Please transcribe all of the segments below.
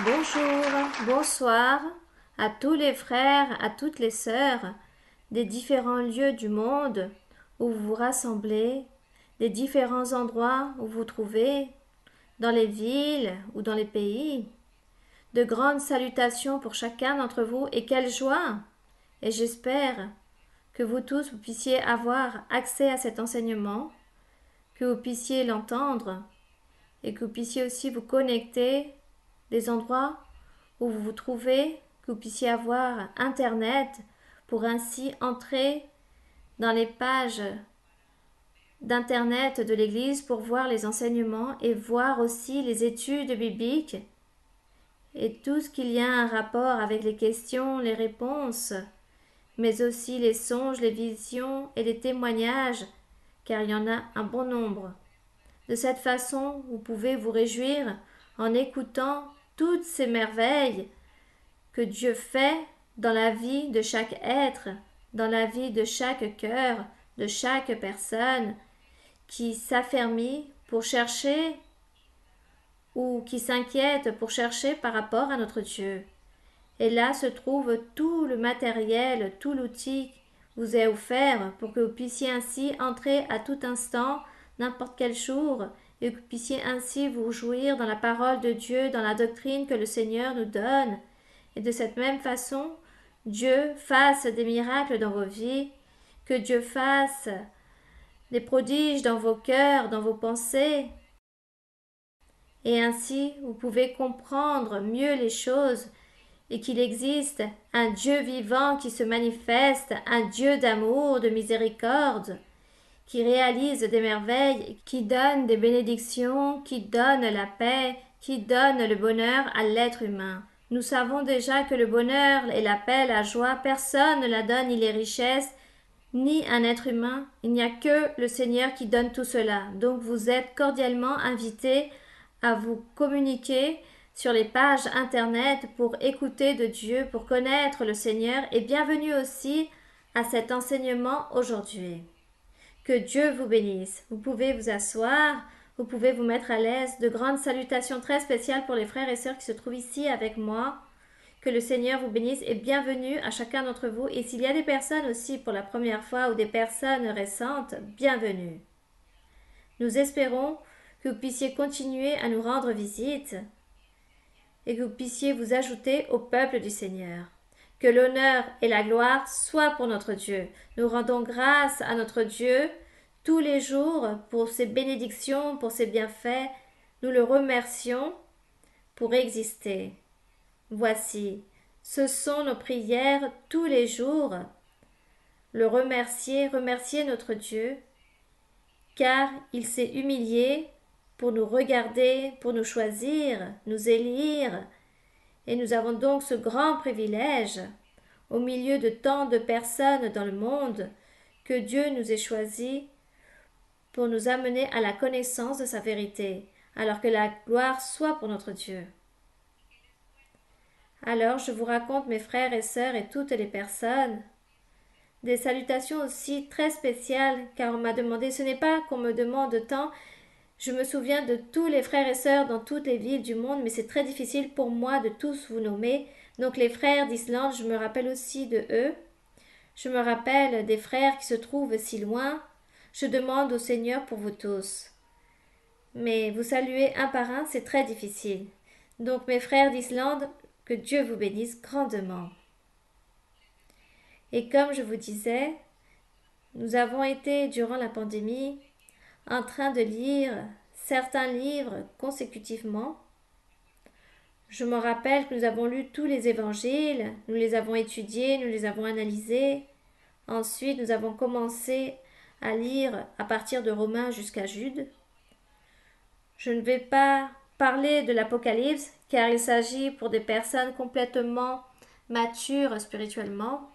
Bonjour, bonsoir à tous les frères, à toutes les sœurs des différents lieux du monde où vous vous rassemblez, des différents endroits où vous vous trouvez, dans les villes ou dans les pays. De grandes salutations pour chacun d'entre vous et quelle joie! Et j'espère que vous tous vous puissiez avoir accès à cet enseignement, que vous puissiez l'entendre et que vous puissiez aussi vous connecter des endroits où vous vous trouvez, que vous puissiez avoir Internet pour ainsi entrer dans les pages d'Internet de l'Église pour voir les enseignements et voir aussi les études bibliques et tout ce qu'il y a un rapport avec les questions, les réponses, mais aussi les songes, les visions et les témoignages, car il y en a un bon nombre. De cette façon, vous pouvez vous réjouir en écoutant toutes ces merveilles que Dieu fait dans la vie de chaque être, dans la vie de chaque cœur, de chaque personne qui s'affermit pour chercher ou qui s'inquiète pour chercher par rapport à notre Dieu. Et là se trouve tout le matériel, tout l'outil vous est offert pour que vous puissiez ainsi entrer à tout instant, n'importe quel jour, et que vous puissiez ainsi vous jouir dans la parole de Dieu, dans la doctrine que le Seigneur nous donne. Et de cette même façon, Dieu fasse des miracles dans vos vies, que Dieu fasse des prodiges dans vos cœurs, dans vos pensées. Et ainsi, vous pouvez comprendre mieux les choses et qu'il existe un Dieu vivant qui se manifeste, un Dieu d'amour, de miséricorde, qui réalise des merveilles, qui donne des bénédictions, qui donne la paix, qui donne le bonheur à l'être humain. Nous savons déjà que le bonheur et la paix, la joie, personne ne la donne, ni les richesses, ni un être humain. Il n'y a que le Seigneur qui donne tout cela. Donc vous êtes cordialement invités à vous communiquer sur les pages internet pour écouter de Dieu, pour connaître le Seigneur, et bienvenue aussi à cet enseignement aujourd'hui. Que Dieu vous bénisse. Vous pouvez vous asseoir, vous pouvez vous mettre à l'aise. De grandes salutations très spéciales pour les frères et sœurs qui se trouvent ici avec moi. Que le Seigneur vous bénisse et bienvenue à chacun d'entre vous. Et s'il y a des personnes aussi pour la première fois ou des personnes récentes, bienvenue. Nous espérons que vous puissiez continuer à nous rendre visite et que vous puissiez vous ajouter au peuple du Seigneur. Que l'honneur et la gloire soient pour notre Dieu. Nous rendons grâce à notre Dieu tous les jours pour ses bénédictions, pour ses bienfaits. Nous le remercions pour exister. Voici, ce sont nos prières tous les jours. Le remercier, remercier notre Dieu, car il s'est humilié pour nous regarder, pour nous choisir, nous élire, et nous avons donc ce grand privilège, au milieu de tant de personnes dans le monde, que Dieu nous ait choisis pour nous amener à la connaissance de sa vérité, alors que la gloire soit pour notre Dieu. Alors je vous raconte, mes frères et sœurs et toutes les personnes, des salutations aussi très spéciales, car on m'a demandé, ce n'est pas qu'on me demande tant, je me souviens de tous les frères et sœurs dans toutes les villes du monde, mais c'est très difficile pour moi de tous vous nommer. Donc les frères d'Islande, je me rappelle aussi de eux. Je me rappelle des frères qui se trouvent si loin. Je demande au Seigneur pour vous tous. Mais vous saluer un par un, c'est très difficile. Donc mes frères d'Islande, que Dieu vous bénisse grandement. Et comme je vous disais, nous avons été durant la pandémie en train de lire certains livres consécutivement. Je me rappelle que nous avons lu tous les évangiles, nous les avons étudiés, nous les avons analysés. Ensuite, nous avons commencé à lire à partir de Romains jusqu'à Jude. Je ne vais pas parler de l'Apocalypse car il s'agit pour des personnes complètement matures spirituellement.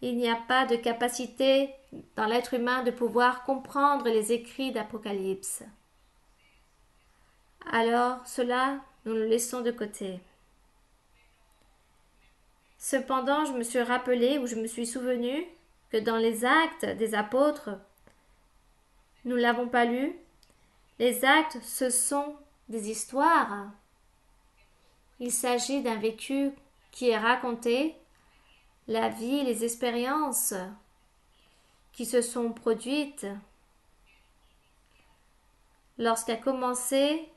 Il n'y a pas de capacité dans l'être humain de pouvoir comprendre les écrits d'Apocalypse. Alors cela, nous le laissons de côté. Cependant, je me suis rappelé ou je me suis souvenu que dans les actes des apôtres, nous ne l'avons pas lu, les actes, ce sont des histoires. Il s'agit d'un vécu qui est raconté, la vie, les expériences qui se sont produites lorsqu'a commencé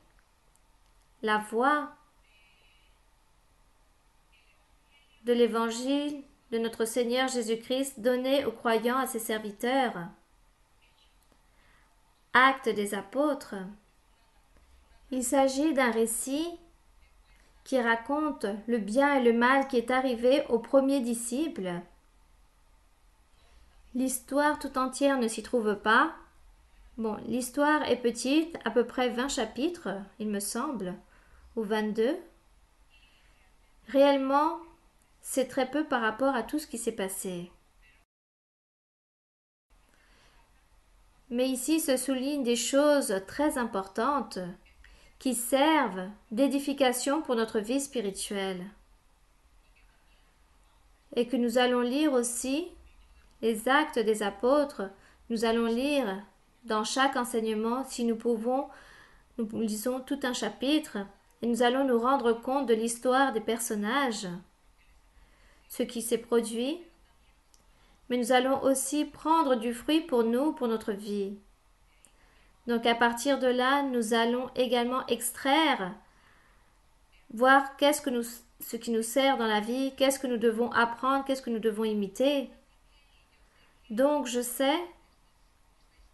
la voie de l'évangile de notre Seigneur Jésus-Christ donné aux croyants, à ses serviteurs. Actes des apôtres. Il s'agit d'un récit qui raconte le bien et le mal qui est arrivé aux premiers disciples. L'histoire tout entière ne s'y trouve pas. Bon, l'histoire est petite, à peu près 20 chapitres, il me semble, ou 22. Réellement, c'est très peu par rapport à tout ce qui s'est passé. Mais ici se soulignent des choses très importantes qui servent d'édification pour notre vie spirituelle. Et que nous allons lire aussi les actes des apôtres, nous allons lire dans chaque enseignement, si nous pouvons, nous lisons tout un chapitre et nous allons nous rendre compte de l'histoire des personnages, ce qui s'est produit, mais nous allons aussi prendre du fruit pour nous, pour notre vie. Donc à partir de là, nous allons également extraire, voir ce qui nous sert dans la vie, qu'est-ce que nous devons apprendre, qu'est-ce que nous devons imiter. Donc je sais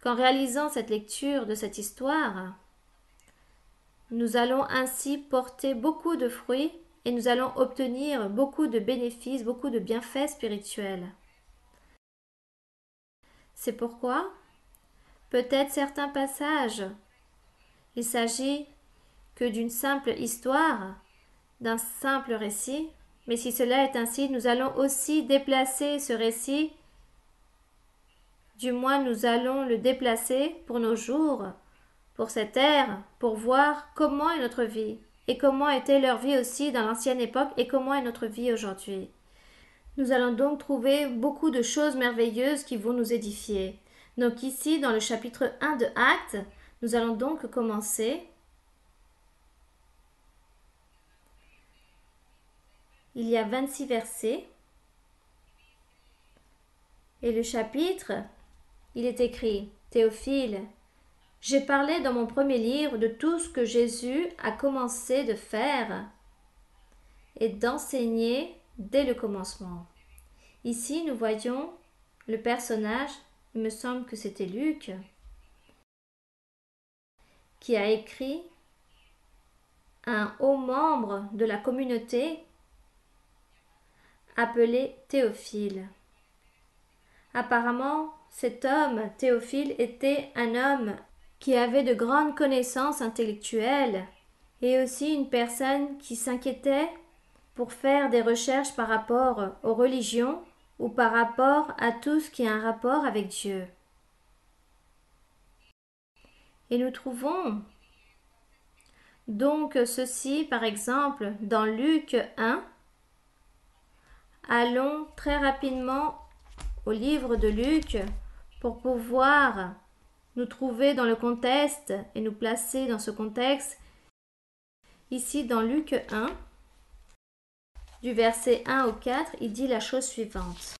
qu'en réalisant cette lecture de cette histoire, nous allons ainsi porter beaucoup de fruits et nous allons obtenir beaucoup de bénéfices, beaucoup de bienfaits spirituels. C'est pourquoi, peut-être certains passages, il s'agit que d'une simple histoire, d'un simple récit, mais si cela est ainsi, nous allons aussi déplacer ce récit, du moins nous allons le déplacer pour nos jours, pour cette ère, pour voir comment est notre vie, et comment était leur vie aussi dans l'ancienne époque, et comment est notre vie aujourd'hui. Nous allons donc trouver beaucoup de choses merveilleuses qui vont nous édifier. Donc ici, dans le chapitre 1 de Actes, nous allons donc commencer. Il y a 26 versets. Et le chapitre, il est écrit « Théophile, j'ai parlé dans mon premier livre de tout ce que Jésus a commencé de faire et d'enseigner dès le commencement. » Ici, nous voyons le personnage, il me semble que c'était Luc, qui a écrit un haut membre de la communauté appelé Théophile. Apparemment, cet homme, Théophile, était un homme qui avait de grandes connaissances intellectuelles et aussi une personne qui s'inquiétait pour faire des recherches par rapport aux religions ou par rapport à tout ce qui a un rapport avec Dieu. Et nous trouvons donc ceci, par exemple, dans Luc 1. Allons très rapidement au livre de Luc pour pouvoir nous trouver dans le contexte et nous placer dans ce contexte. Ici, dans Luc 1, du verset 1 au 4, il dit la chose suivante.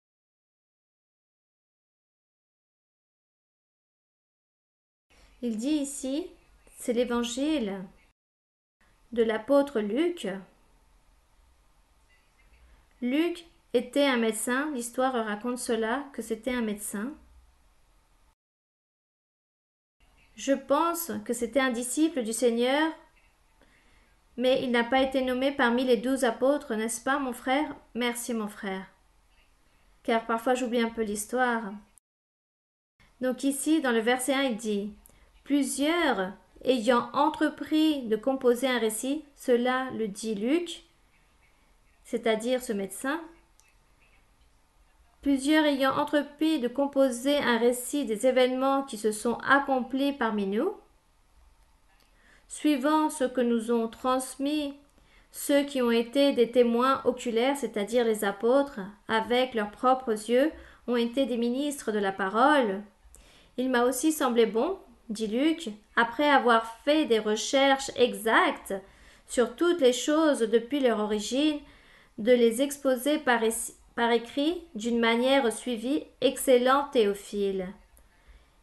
Il dit ici, c'est l'évangile de l'apôtre Luc. Luc était un médecin, l'histoire raconte cela, que c'était un médecin. Je pense que c'était un disciple du Seigneur, mais il n'a pas été nommé parmi les 12 apôtres, n'est-ce pas, mon frère? Merci, mon frère. Car parfois j'oublie un peu l'histoire. Donc ici, dans le verset 1, il dit « Plusieurs ayant entrepris de composer un récit, cela le dit Luc, c'est-à-dire ce médecin, plusieurs ayant entrepris de composer un récit des événements qui se sont accomplis parmi nous, suivant ce que nous ont transmis ceux qui ont été des témoins oculaires, c'est-à-dire les apôtres, avec leurs propres yeux, ont été des ministres de la parole. Il m'a aussi semblé bon, dit Luc, après avoir fait des recherches exactes sur toutes les choses depuis leur origine, de les exposer par écrit d'une manière suivie. Excellent Théophile.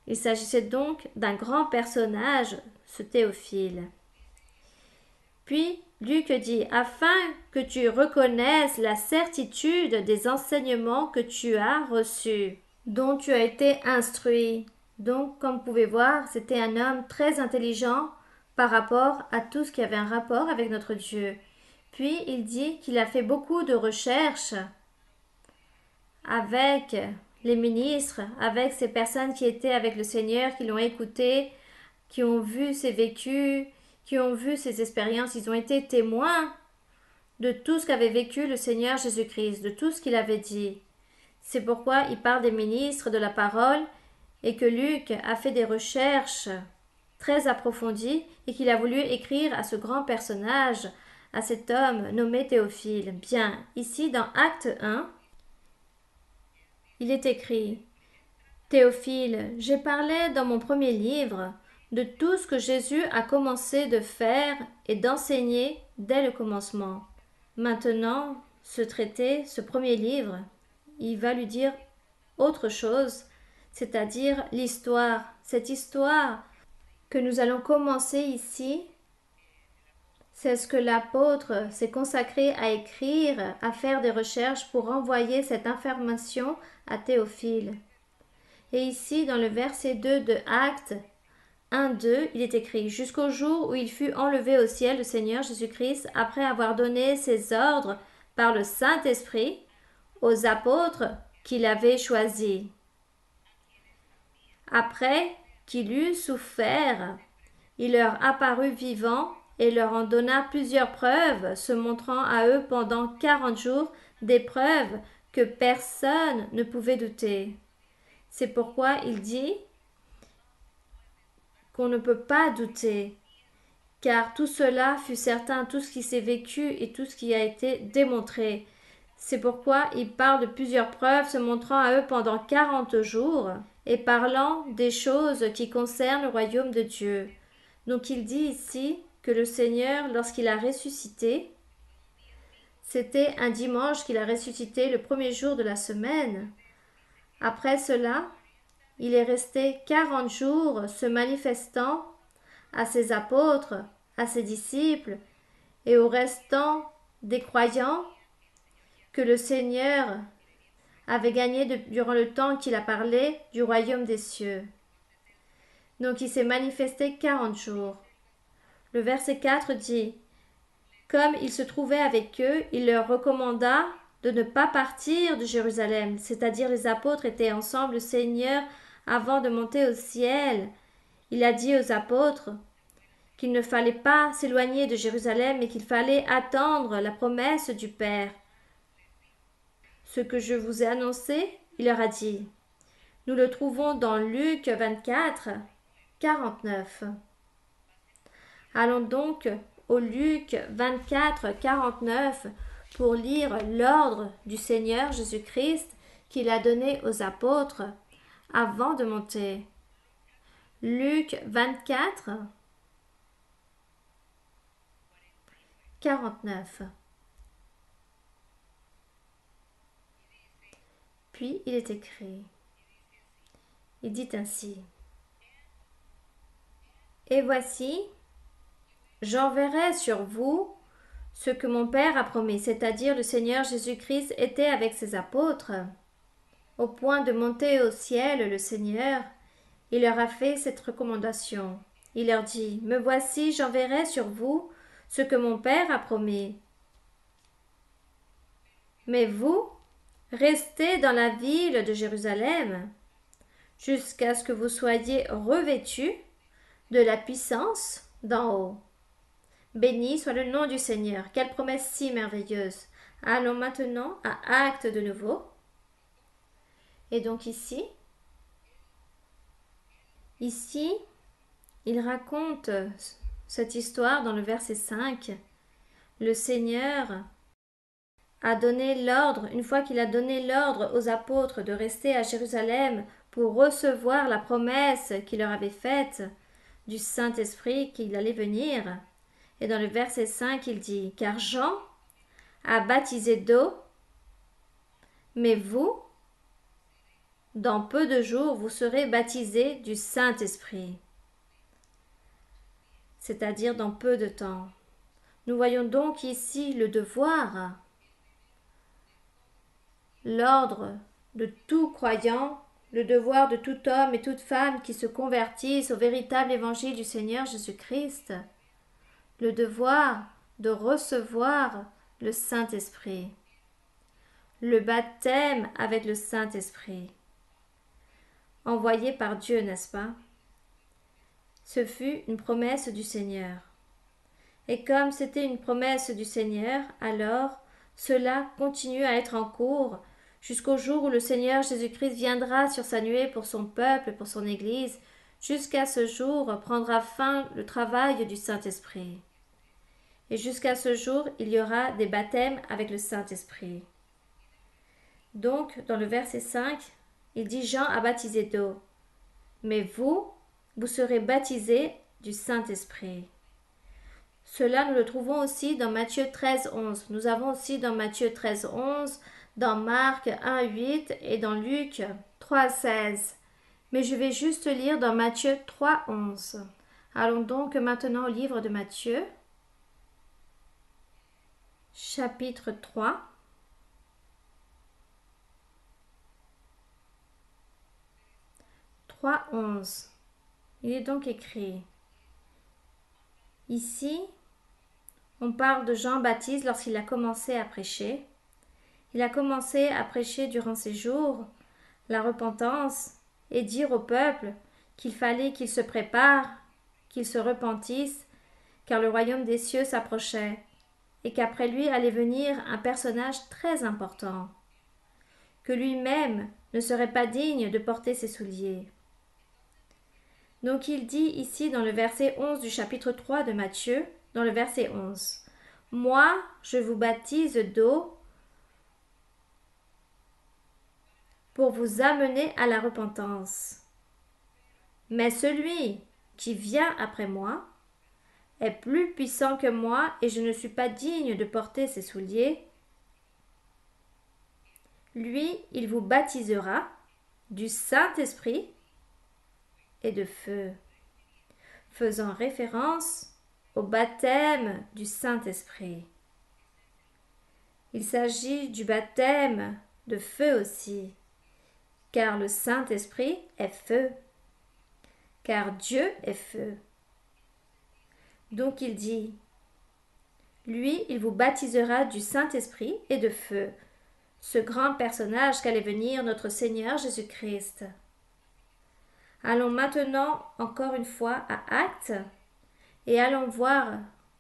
Il s'agissait donc d'un grand personnage, ce Théophile. Puis Luc dit, afin que tu reconnaisses la certitude des enseignements que tu as reçus, dont tu as été instruit. Donc, comme vous pouvez voir, c'était un homme très intelligent par rapport à tout ce qui avait un rapport avec notre Dieu. Puis il dit qu'il a fait beaucoup de recherches avec les ministres, avec ces personnes qui étaient avec le Seigneur, qui l'ont écouté, qui ont vu ses vécus, qui ont vu ses expériences. Ils ont été témoins de tout ce qu'avait vécu le Seigneur Jésus-Christ, de tout ce qu'il avait dit. C'est pourquoi il parle des ministres de la parole et que Luc a fait des recherches très approfondies et qu'il a voulu écrire à ce grand personnage, à cet homme nommé Théophile. Bien, ici dans Acte 1, il est écrit « Théophile, j'ai parlé dans mon premier livre de tout ce que Jésus a commencé de faire et d'enseigner dès le commencement. Maintenant, ce traité, ce premier livre, il va lui dire autre chose, c'est-à-dire l'histoire. Cette histoire que nous allons commencer ici, c'est ce que l'apôtre s'est consacré à écrire, à faire des recherches pour envoyer cette information à Théophile. Et ici, dans le verset 2 de Actes 1-2, il est écrit « Jusqu'au jour où il fut enlevé au ciel, le Seigneur Jésus-Christ, après avoir donné ses ordres par le Saint-Esprit aux apôtres qu'il avait choisis. Après qu'il eut souffert, il leur apparut vivant et leur en donna plusieurs preuves, se montrant à eux pendant 40 jours, des preuves que personne ne pouvait douter. » C'est pourquoi il dit qu'on ne peut pas douter, car tout cela fut certain, tout ce qui s'est vécu et tout ce qui a été démontré. C'est pourquoi il parle de plusieurs preuves se montrant à eux pendant 40 jours et parlant des choses qui concernent le royaume de Dieu. Donc il dit ici que le Seigneur, lorsqu'il a ressuscité, c'était un dimanche qu'il a ressuscité, le premier jour de la semaine. Après cela, il est resté 40 jours se manifestant à ses apôtres, à ses disciples et au restant des croyants que le Seigneur avait gagné durant le temps qu'il a parlé du royaume des cieux. Donc il s'est manifesté 40 jours. Le verset 4 dit « Comme il se trouvait avec eux, il leur recommanda de ne pas partir de Jérusalem, c'est-à-dire les apôtres étaient ensemble, le Seigneur, avant de monter au ciel. Il a dit aux apôtres qu'il ne fallait pas s'éloigner de Jérusalem et qu'il fallait attendre la promesse du Père. Ce que je vous ai annoncé, il leur a dit. Nous le trouvons dans Luc 24, 49. Allons donc au Luc 24, 49 pour lire l'ordre du Seigneur Jésus-Christ qu'il a donné aux apôtres avant de monter. Luc 24, 49. Puis il est écrit, il dit ainsi, « Et voici, j'enverrai sur vous ce que mon Père a promis, c'est-à-dire le Seigneur Jésus-Christ était avec ses apôtres. Au point de monter au ciel, le Seigneur, il leur a fait cette recommandation. Il leur dit, « Me voici, j'enverrai sur vous ce que mon Père a promis. Mais vous, restez dans la ville de Jérusalem, jusqu'à ce que vous soyez revêtus de la puissance d'en haut. » Béni soit le nom du Seigneur. Quelle promesse si merveilleuse. Allons maintenant à Actes de nouveau. Et donc ici, il raconte cette histoire dans le verset 5. Le Seigneur a donné l'ordre, une fois qu'il a donné l'ordre aux apôtres de rester à Jérusalem pour recevoir la promesse qu'il leur avait faite du Saint-Esprit qu'il allait venir, Et dans le verset 5, il dit, car Jean a baptisé d'eau, mais vous, dans peu de jours, vous serez baptisés du Saint-Esprit, c'est-à-dire dans peu de temps. Nous voyons donc ici le devoir, l'ordre de tout croyant, le devoir de tout homme et toute femme qui se convertissent au véritable évangile du Seigneur Jésus-Christ, le devoir de recevoir le Saint-Esprit, le baptême avec le Saint-Esprit, envoyé par Dieu, n'est-ce pas? Ce fut une promesse du Seigneur. Et comme c'était une promesse du Seigneur, alors cela continue à être en cours jusqu'au jour où le Seigneur Jésus-Christ viendra sur sa nuée pour son peuple, pour son Église. Jusqu'à ce jour prendra fin le travail du Saint-Esprit. Et jusqu'à ce jour, il y aura des baptêmes avec le Saint-Esprit. Donc, dans le verset 5, il dit Jean a baptisé d'eau. Mais vous, vous serez baptisés du Saint-Esprit. Cela, nous le trouvons aussi dans Matthieu 13, 11. Nous avons aussi dans Matthieu 13, 11, dans Marc 1, 8 et dans Luc 3, 16. Mais je vais juste lire dans Matthieu 3, 11. Allons donc maintenant au livre de Matthieu, chapitre 3. Il est donc écrit ici, on parle de Jean-Baptiste lorsqu'il a commencé à prêcher. Il a commencé à prêcher durant ces jours la repentance et dire au peuple qu'il fallait qu'il se prépare, qu'il se repentisse, car le royaume des cieux s'approchait, et qu'après lui allait venir un personnage très important, que lui-même ne serait pas digne de porter ses souliers. Donc il dit ici dans le verset 11 du chapitre 3 de Matthieu, dans le verset 11, « Moi, je vous baptise d'eau pour vous amener à la repentance. Mais celui qui vient après moi est plus puissant que moi et je ne suis pas digne de porter ses souliers. Lui, il vous baptisera du Saint-Esprit et de feu, faisant référence au baptême du Saint-Esprit. Il s'agit du baptême de feu aussi, car le Saint-Esprit est feu, car Dieu est feu. Donc il dit, lui, il vous baptisera du Saint-Esprit et de feu, ce grand personnage qu'allait venir notre Seigneur Jésus-Christ. Allons maintenant encore une fois à Actes et allons voir,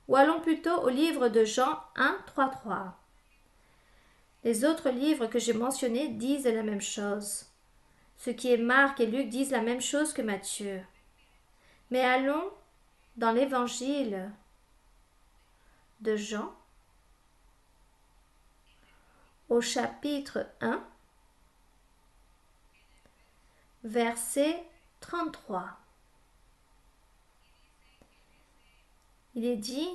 ou allons plutôt au livre de Jean 1, 3, 3. Les autres livres que j'ai mentionnés disent la même chose. Ce qui est Marc et Luc disent la même chose que Matthieu. Mais allons dans l'évangile de Jean au chapitre 1, verset 33. Il est dit,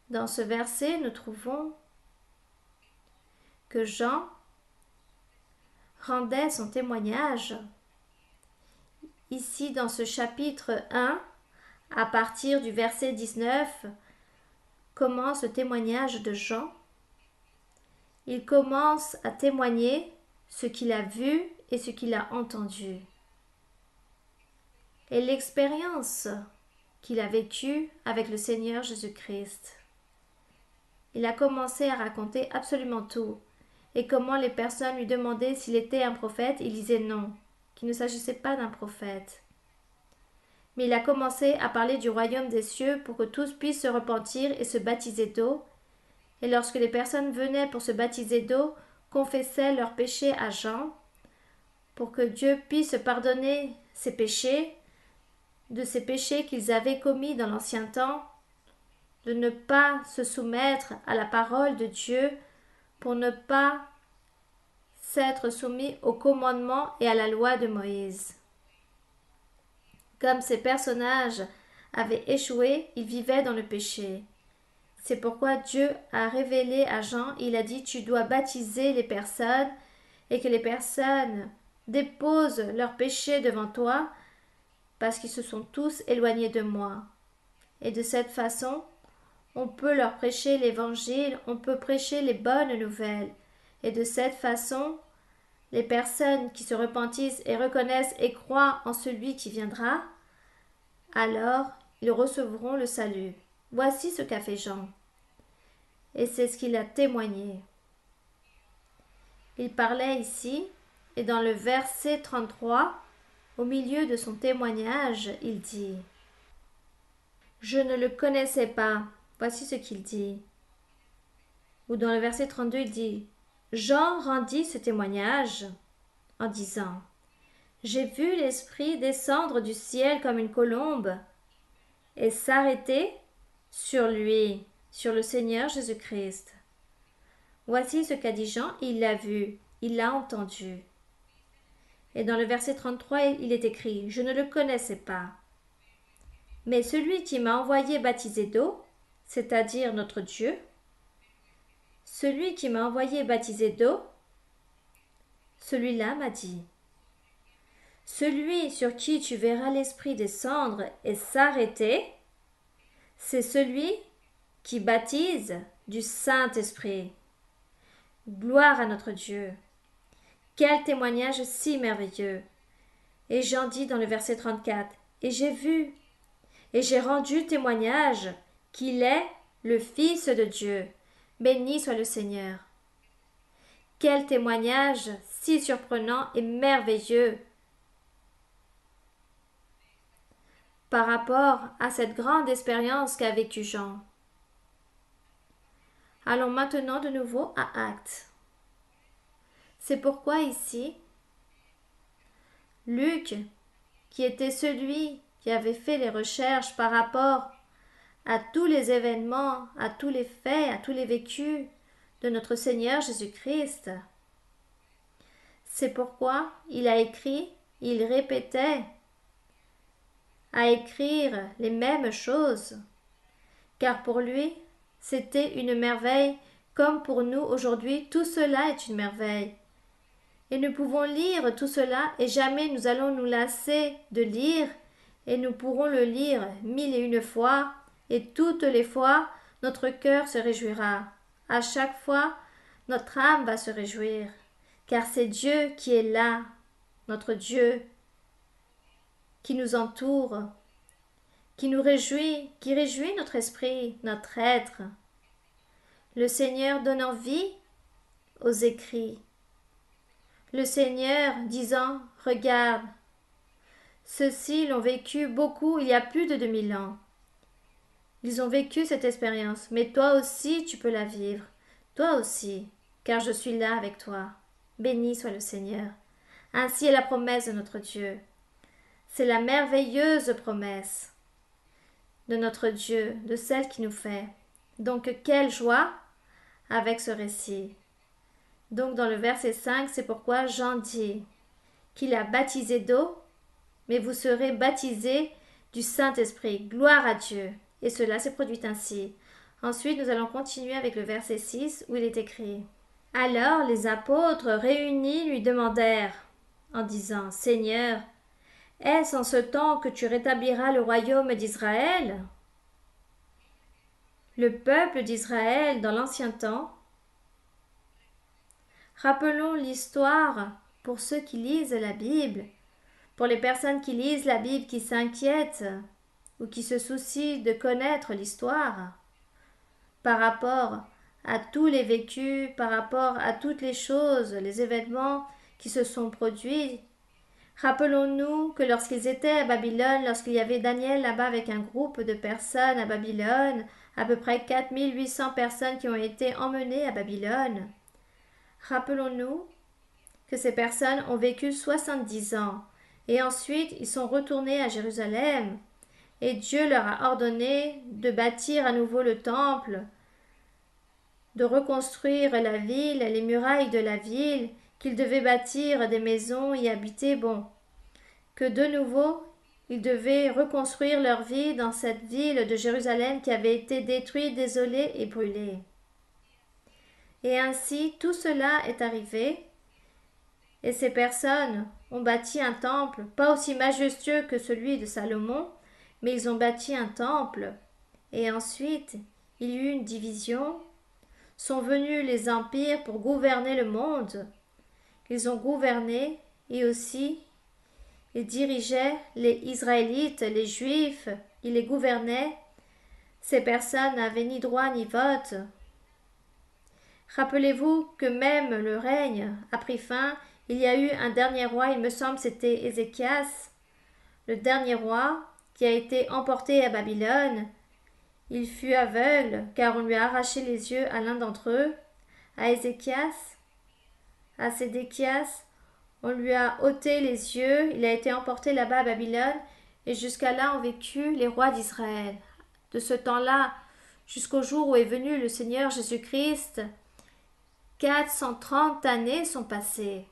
dans ce verset, nous trouvons que Jean rendait son témoignage. Ici, dans ce chapitre 1, à partir du verset 19, commence le témoignage de Jean. Il commence à témoigner ce qu'il a vu et ce qu'il a entendu. Et l'expérience qu'il a vécue avec le Seigneur Jésus-Christ. Il a commencé à raconter absolument tout. Et comment les personnes lui demandaient s'il était un prophète, il disait non, qu'il ne s'agissait pas d'un prophète. Mais il a commencé à parler du royaume des cieux pour que tous puissent se repentir et se baptiser d'eau. Et lorsque les personnes venaient pour se baptiser d'eau, confessaient leurs péchés à Jean, pour que Dieu puisse pardonner ses péchés, de ces péchés qu'ils avaient commis dans l'ancien temps, de ne pas se soumettre à la parole de Dieu, pour ne pas s'être soumis au commandement et à la loi de Moïse. Comme ces personnages avait échoué, ils vivaient dans le péché. C'est pourquoi Dieu a révélé à Jean, il a dit, tu dois baptiser les personnes et que les personnes déposent leurs péchés devant toi parce qu'ils se sont tous éloignés de moi. Et de cette façon, on peut leur prêcher l'évangile, on peut prêcher les bonnes nouvelles. Et de cette façon, les personnes qui se repentissent et reconnaissent et croient en celui qui viendra, alors ils recevront le salut. Voici ce qu'a fait Jean. Et c'est ce qu'il a témoigné. Il parlait ici, et dans le verset 33, au milieu de son témoignage, il dit « Je ne le connaissais pas. » Voici ce qu'il dit. Ou dans le verset 32, il dit « Jean rendit ce témoignage en disant « J'ai vu l'Esprit descendre du ciel comme une colombe et s'arrêter sur lui, sur le Seigneur Jésus-Christ. » Voici ce qu'a dit Jean, il l'a vu, il l'a entendu. Et dans le verset 33, il est écrit « Je ne le connaissais pas. » Mais celui qui m'a envoyé baptiser d'eau, c'est-à-dire notre Dieu, celui qui m'a envoyé baptiser d'eau, celui-là m'a dit « Celui sur qui tu verras l'Esprit descendre et s'arrêter, c'est celui qui baptise du Saint-Esprit. » Gloire à notre Dieu. Quel témoignage si merveilleux. Et Jean dit dans le verset 34, « Et j'ai vu, et j'ai rendu témoignage qu'il est le Fils de Dieu. Béni soit le Seigneur. » Quel témoignage si surprenant et merveilleux par rapport à cette grande expérience qu'a vécue Jean. Allons maintenant de nouveau à Actes. C'est pourquoi ici, Luc, qui était celui qui avait fait les recherches par rapport à tous les événements, à tous les faits, à tous les vécus de notre Seigneur Jésus-Christ, c'est pourquoi il a écrit, il répétait à écrire les mêmes choses, car pour lui, c'était une merveille, comme pour nous aujourd'hui, tout cela est une merveille. Et nous pouvons lire tout cela, et jamais nous allons nous lasser de lire, et nous pourrons le lire 1001 fois, et toutes les fois, notre cœur se réjouira. À chaque fois, notre âme va se réjouir, car c'est Dieu qui est là, notre Dieu, qui nous entoure, qui nous réjouit, qui réjouit notre esprit, notre être. Le Seigneur donnant vie aux écrits. Le Seigneur disant, regarde, ceux-ci l'ont vécu beaucoup il y a plus de 2000 ans. Ils ont vécu cette expérience, mais toi aussi tu peux la vivre, toi aussi, car je suis là avec toi. Béni soit le Seigneur. Ainsi est la promesse de notre Dieu. C'est la merveilleuse promesse de notre Dieu, de celle qui nous fait. Donc quelle joie avec ce récit. Donc dans le verset 5, c'est pourquoi Jean dit qu'il a baptisé d'eau, mais vous serez baptisés du Saint-Esprit. Gloire à Dieu. Et cela s'est produit ainsi. Ensuite, nous allons continuer avec le verset 6 où il est écrit « Alors les apôtres réunis lui demandèrent en disant « Seigneur, est-ce en ce temps que tu rétabliras le royaume d'Israël ?» Le peuple d'Israël dans l'ancien temps. Rappelons l'histoire pour ceux qui lisent la Bible, pour les personnes qui lisent la Bible, qui s'inquiètent ou qui se soucient de connaître l'histoire par rapport à tous les vécus, par rapport à toutes les choses, les événements qui se sont produits. Rappelons-nous que lorsqu'ils étaient à Babylone, lorsqu'il y avait Daniel là-bas avec un groupe de personnes à Babylone, à peu près 4800 personnes qui ont été emmenées à Babylone. Rappelons-nous que ces personnes ont vécu 70 ans et ensuite ils sont retournés à Jérusalem et Dieu leur a ordonné de bâtir à nouveau le temple, de reconstruire la ville, les murailles de la ville, qu'ils devaient bâtir des maisons, y habiter, que de nouveau Ils devaient reconstruire leur vie dans cette ville de Jérusalem qui avait été détruite, désolée et brûlée. Et ainsi, tout cela est arrivé, et ces personnes ont bâti un temple, pas aussi majestueux que celui de Salomon, mais ils ont bâti un temple. Et ensuite, il y eut une division. Sont venus les empires pour gouverner le monde. Ils ont gouverné et aussi ils dirigeaient les Israélites, les Juifs, ils les gouvernaient. Ces personnes n'avaient ni droit ni vote. Rappelez-vous que même le règne a pris fin. Il y a eu un dernier roi, il me semble c'était Ézéchias, le dernier roi qui a été emporté à Babylone. Il fut aveugle car on lui a arraché les yeux à l'un d'entre eux. À Ézéchias, à Sédéchias, on lui a ôté les yeux, il a été emporté là-bas à Babylone, et jusqu'à là ont vécu les rois d'Israël. De ce temps-là jusqu'au jour où est venu le Seigneur Jésus-Christ, 430 années sont passées.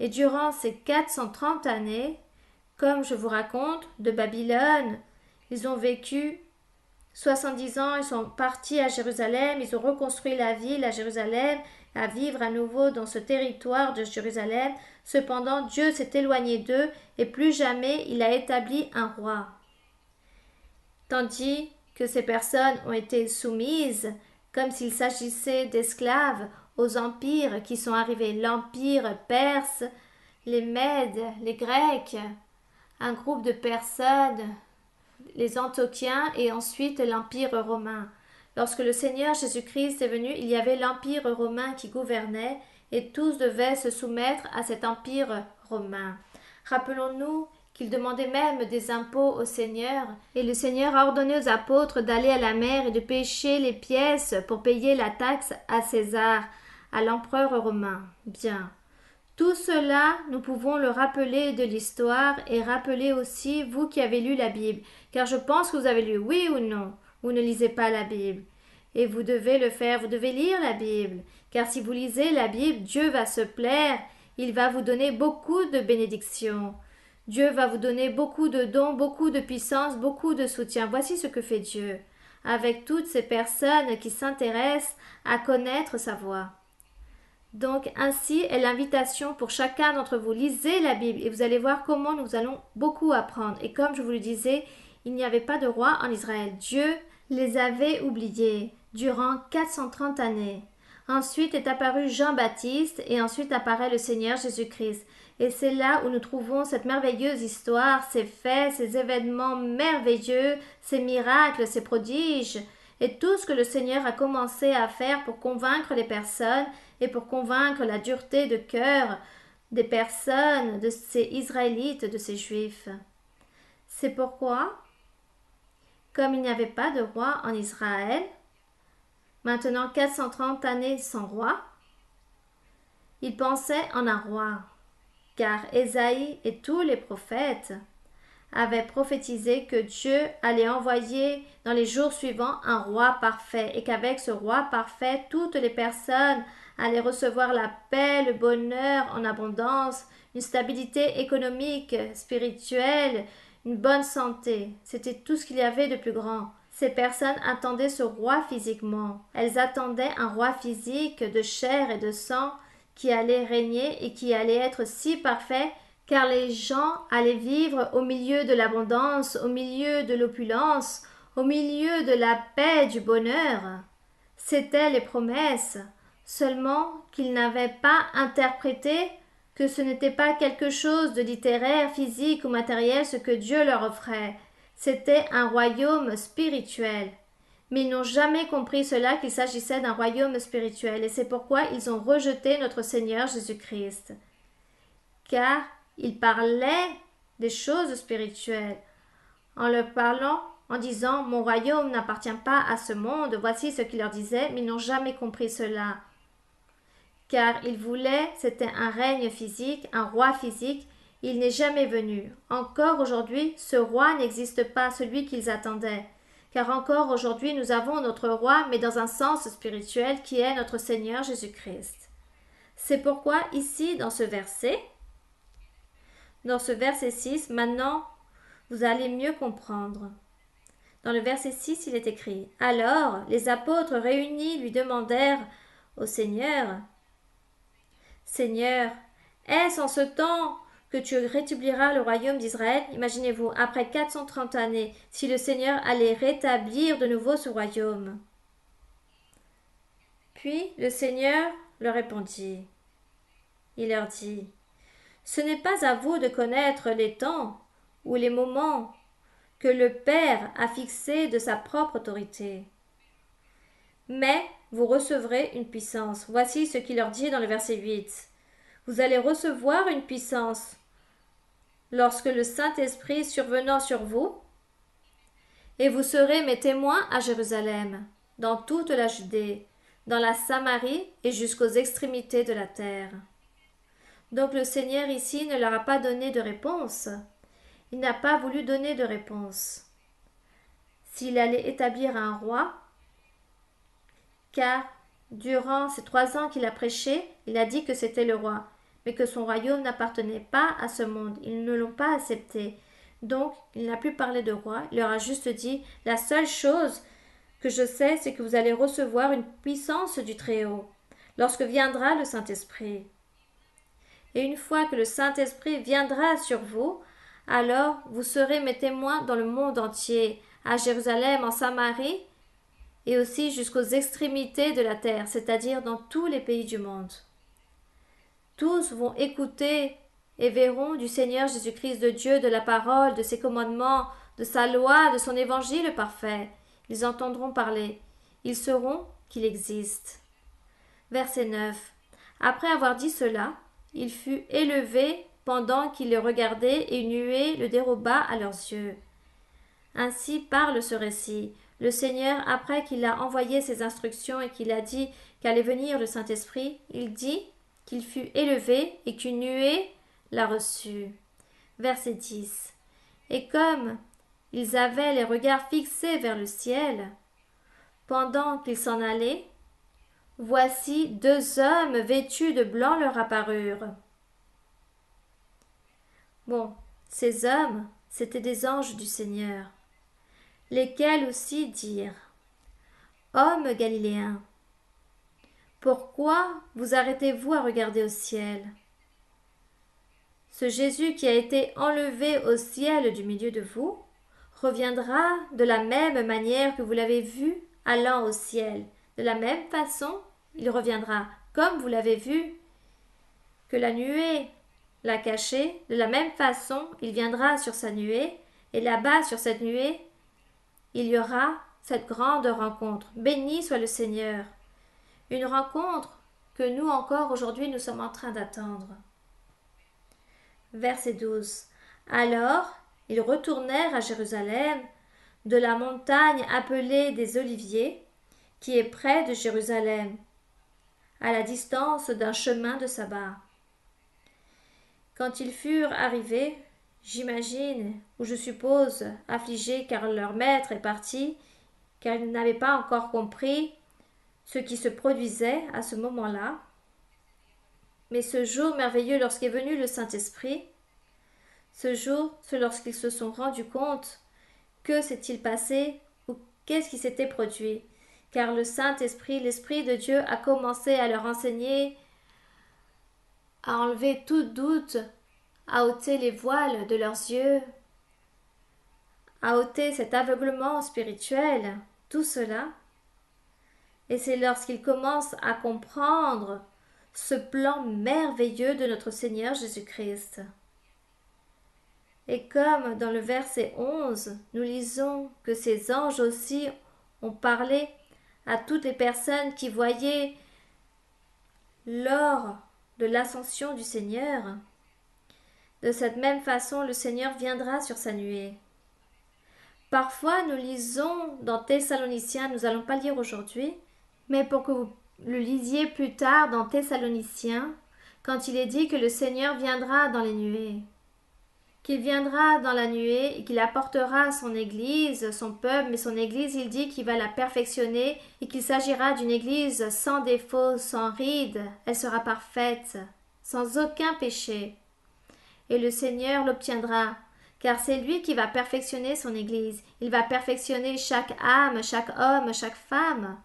Et durant ces 430 années, comme je vous raconte, de Babylone, ils ont vécu 70 ans, ils sont partis à Jérusalem, ils ont reconstruit la ville à Jérusalem, à vivre à nouveau dans ce territoire de Jérusalem. Cependant, Dieu s'est éloigné d'eux et plus jamais il a établi un roi. Tandis que ces personnes ont été soumises, comme s'il s'agissait d'esclaves, aux empires qui sont arrivés, l'empire perse, les Mèdes, les Grecs, un groupe de personnes, les Antiochiens et ensuite l'Empire romain. Lorsque le Seigneur Jésus-Christ est venu, il y avait l'Empire romain qui gouvernait et tous devaient se soumettre à cet Empire romain. Rappelons-nous qu'il demandait même des impôts au Seigneur, et le Seigneur a ordonné aux apôtres d'aller à la mer et de pêcher les pièces pour payer la taxe à César, à l'empereur romain. Bien. Tout cela, nous pouvons le rappeler de l'histoire et rappeler aussi vous qui avez lu la Bible, car je pense que vous avez lu, oui ou non, vous ne lisez pas la Bible. Et vous devez le faire, vous devez lire la Bible, car si vous lisez la Bible, Dieu va se plaire, il va vous donner beaucoup de bénédictions. Dieu va vous donner beaucoup de dons, beaucoup de puissance, beaucoup de soutien. Voici ce que fait Dieu, avec toutes ces personnes qui s'intéressent à connaître sa voix. Donc ainsi est l'invitation pour chacun d'entre vous. Lisez la Bible et vous allez voir comment nous allons beaucoup apprendre. Et comme je vous le disais, il n'y avait pas de roi en Israël. Dieu les avait oubliés durant 430 années. Ensuite est apparu Jean-Baptiste et ensuite apparaît le Seigneur Jésus-Christ. Et c'est là où nous trouvons cette merveilleuse histoire, ces faits, ces événements merveilleux, ces miracles, ces prodiges, et tout ce que le Seigneur a commencé à faire pour convaincre les personnes et pour convaincre la dureté de cœur des personnes, de ces Israélites, de ces Juifs. C'est pourquoi, comme il n'y avait pas de roi en Israël, maintenant 430 années sans roi, ils pensaient en un roi, car Ésaïe et tous les prophètes avaient prophétisé que Dieu allait envoyer dans les jours suivants un roi parfait et qu'avec ce roi parfait, toutes les personnes allaient recevoir la paix, le bonheur en abondance, une stabilité économique, spirituelle, une bonne santé. C'était tout ce qu'il y avait de plus grand. Ces personnes attendaient ce roi physiquement. Elles attendaient un roi physique de chair et de sang qui allait régner et qui allait être si parfait car les gens allaient vivre au milieu de l'abondance, au milieu de l'opulence, au milieu de la paix, du bonheur. C'étaient les promesses, seulement qu'ils n'avaient pas interprété que ce n'était pas quelque chose de littéraire, physique ou matériel ce que Dieu leur offrait. C'était un royaume spirituel. Mais ils n'ont jamais compris cela qu'il s'agissait d'un royaume spirituel, et c'est pourquoi ils ont rejeté notre Seigneur Jésus-Christ. Car il parlait des choses spirituelles, en leur parlant, en disant « Mon royaume n'appartient pas à ce monde », voici ce qu'il leur disait, mais ils n'ont jamais compris cela. Car ils voulaient, c'était un règne physique, un roi physique, il n'est jamais venu. Encore aujourd'hui, ce roi n'existe pas, celui qu'ils attendaient. Car encore aujourd'hui, nous avons notre roi, mais dans un sens spirituel, qui est notre Seigneur Jésus-Christ. C'est pourquoi ici, dans ce verset 6, maintenant, vous allez mieux comprendre. Dans le verset 6, il est écrit « Alors les apôtres réunis lui demandèrent au Seigneur « Seigneur, est-ce en ce temps que tu rétabliras le royaume d'Israël ?» Imaginez-vous, après 430 années, si le Seigneur allait rétablir de nouveau ce royaume. Puis le Seigneur leur répondit. Il leur dit « Ce n'est pas à vous de connaître les temps ou les moments que le Père a fixés de sa propre autorité. Mais vous recevrez une puissance. » Voici ce qu'il leur dit dans le verset 8. « Vous allez recevoir une puissance lorsque le Saint-Esprit survenant sur vous, et vous serez mes témoins à Jérusalem, dans toute la Judée, dans la Samarie et jusqu'aux extrémités de la terre. » Donc le Seigneur ici ne leur a pas donné de réponse. Il n'a pas voulu donner de réponse. S'il allait établir un roi, car durant ces 3 ans qu'il a prêché, il a dit que c'était le roi, mais que son royaume n'appartenait pas à ce monde. Ils ne l'ont pas accepté. Donc, il n'a plus parlé de roi. Il leur a juste dit « La seule chose que je sais, c'est que vous allez recevoir une puissance du Très-Haut, lorsque viendra le Saint-Esprit. Et une fois que le Saint-Esprit viendra sur vous, alors vous serez mes témoins dans le monde entier, à Jérusalem, en Samarie, et aussi jusqu'aux extrémités de la terre, c'est-à-dire dans tous les pays du monde. Tous vont écouter et verront du Seigneur Jésus-Christ, de Dieu, de la parole, de ses commandements, de sa loi, de son évangile parfait. Ils entendront parler. Ils sauront qu'il existe. » Verset 9. Après avoir dit cela, il fut élevé pendant qu'ils le regardaient et une nuée le déroba à leurs yeux. Ainsi parle ce récit. Le Seigneur, après qu'il a envoyé ses instructions et qu'il a dit qu'allait venir le Saint-Esprit, il dit qu'il fut élevé et qu'une nuée l'a reçu. Verset 10. Et comme ils avaient les regards fixés vers le ciel, pendant qu'ils s'en allaient, voici 2 hommes vêtus de blanc leur apparurent. Bon, ces hommes, c'étaient des anges du Seigneur, lesquels aussi dirent « Hommes galiléens, pourquoi vous arrêtez-vous à regarder au ciel? Ce Jésus qui a été enlevé au ciel du milieu de vous reviendra de la même manière que vous l'avez vu allant au ciel. De la même façon, il reviendra, comme vous l'avez vu, que la nuée l'a caché. De la même façon, il viendra sur sa nuée, et là-bas, sur cette nuée, il y aura cette grande rencontre. Béni soit le Seigneur. Une rencontre que nous encore aujourd'hui nous sommes en train d'attendre. Verset 12. Alors, ils retournèrent à Jérusalem, de la montagne appelée des Oliviers, qui est près de Jérusalem, à la distance d'un chemin de sabbat. Quand ils furent arrivés, j'imagine, ou je suppose, affligés car leur maître est parti, car ils n'avaient pas encore compris ce qui se produisait à ce moment-là. Mais ce jour merveilleux lorsqu'est venu le Saint-Esprit, ce jour, c'est lorsqu'ils se sont rendus compte que s'est-il passé ou qu'est-ce qui s'était produit, car le Saint-Esprit, l'Esprit de Dieu a commencé à leur enseigner, à enlever tout doute, à ôter les voiles de leurs yeux, à ôter cet aveuglement spirituel, tout cela. Et c'est lorsqu'ils commencent à comprendre ce plan merveilleux de notre Seigneur Jésus-Christ. Et comme dans le verset 11, nous lisons que ces anges aussi ont parlé à toutes les personnes qui voyaient lors de l'ascension du Seigneur, de cette même façon le Seigneur viendra sur sa nuée. Parfois nous lisons dans Thessaloniciens, nous n'allons pas lire aujourd'hui, mais pour que vous le lisiez plus tard dans Thessaloniciens, quand il est dit que le Seigneur viendra dans les nuées, qu'il viendra dans la nuée et qu'il apportera son Église, son peuple, mais son Église, il dit qu'il va la perfectionner et qu'il s'agira d'une Église sans défaut, sans ride, elle sera parfaite, sans aucun péché. Et le Seigneur l'obtiendra, car c'est lui qui va perfectionner son Église. Il va perfectionner chaque âme, chaque homme, chaque femme,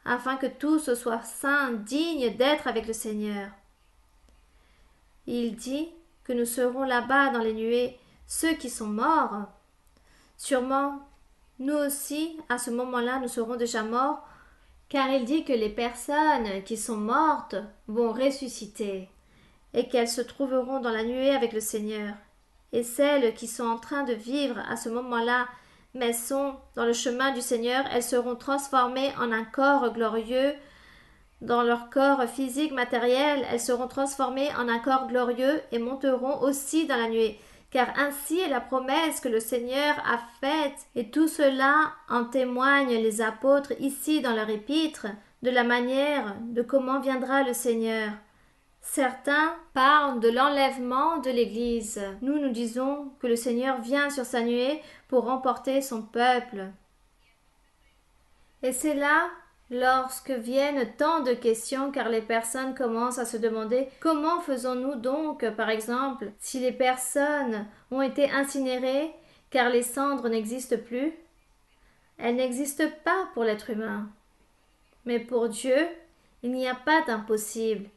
afin que tous soient saints, dignes d'être avec le Seigneur. Il dit que nous serons là-bas dans les nuées, ceux qui sont morts. Sûrement, nous aussi, à ce moment-là, nous serons déjà morts, car il dit que les personnes qui sont mortes vont ressusciter et qu'elles se trouveront dans la nuée avec le Seigneur. Et celles qui sont en train de vivre à ce moment-là, mais sont dans le chemin du Seigneur, elles seront transformées en un corps glorieux. Dans leur corps physique matériel, elles seront transformées en un corps glorieux et monteront aussi dans la nuée. Car ainsi est la promesse que le Seigneur a faite, et tout cela en témoignent les apôtres ici dans leur épître, de la manière de comment viendra le Seigneur. Certains parlent de l'enlèvement de l'Église. Nous disons que le Seigneur vient sur sa nuée pour remporter son peuple. Et c'est là lorsque viennent tant de questions, car les personnes commencent à se demander comment faisons-nous donc, par exemple, si les personnes ont été incinérées, car les cendres n'existent plus. Elles n'existent pas pour l'être humain. Mais pour Dieu, il n'y a pas d'impossible,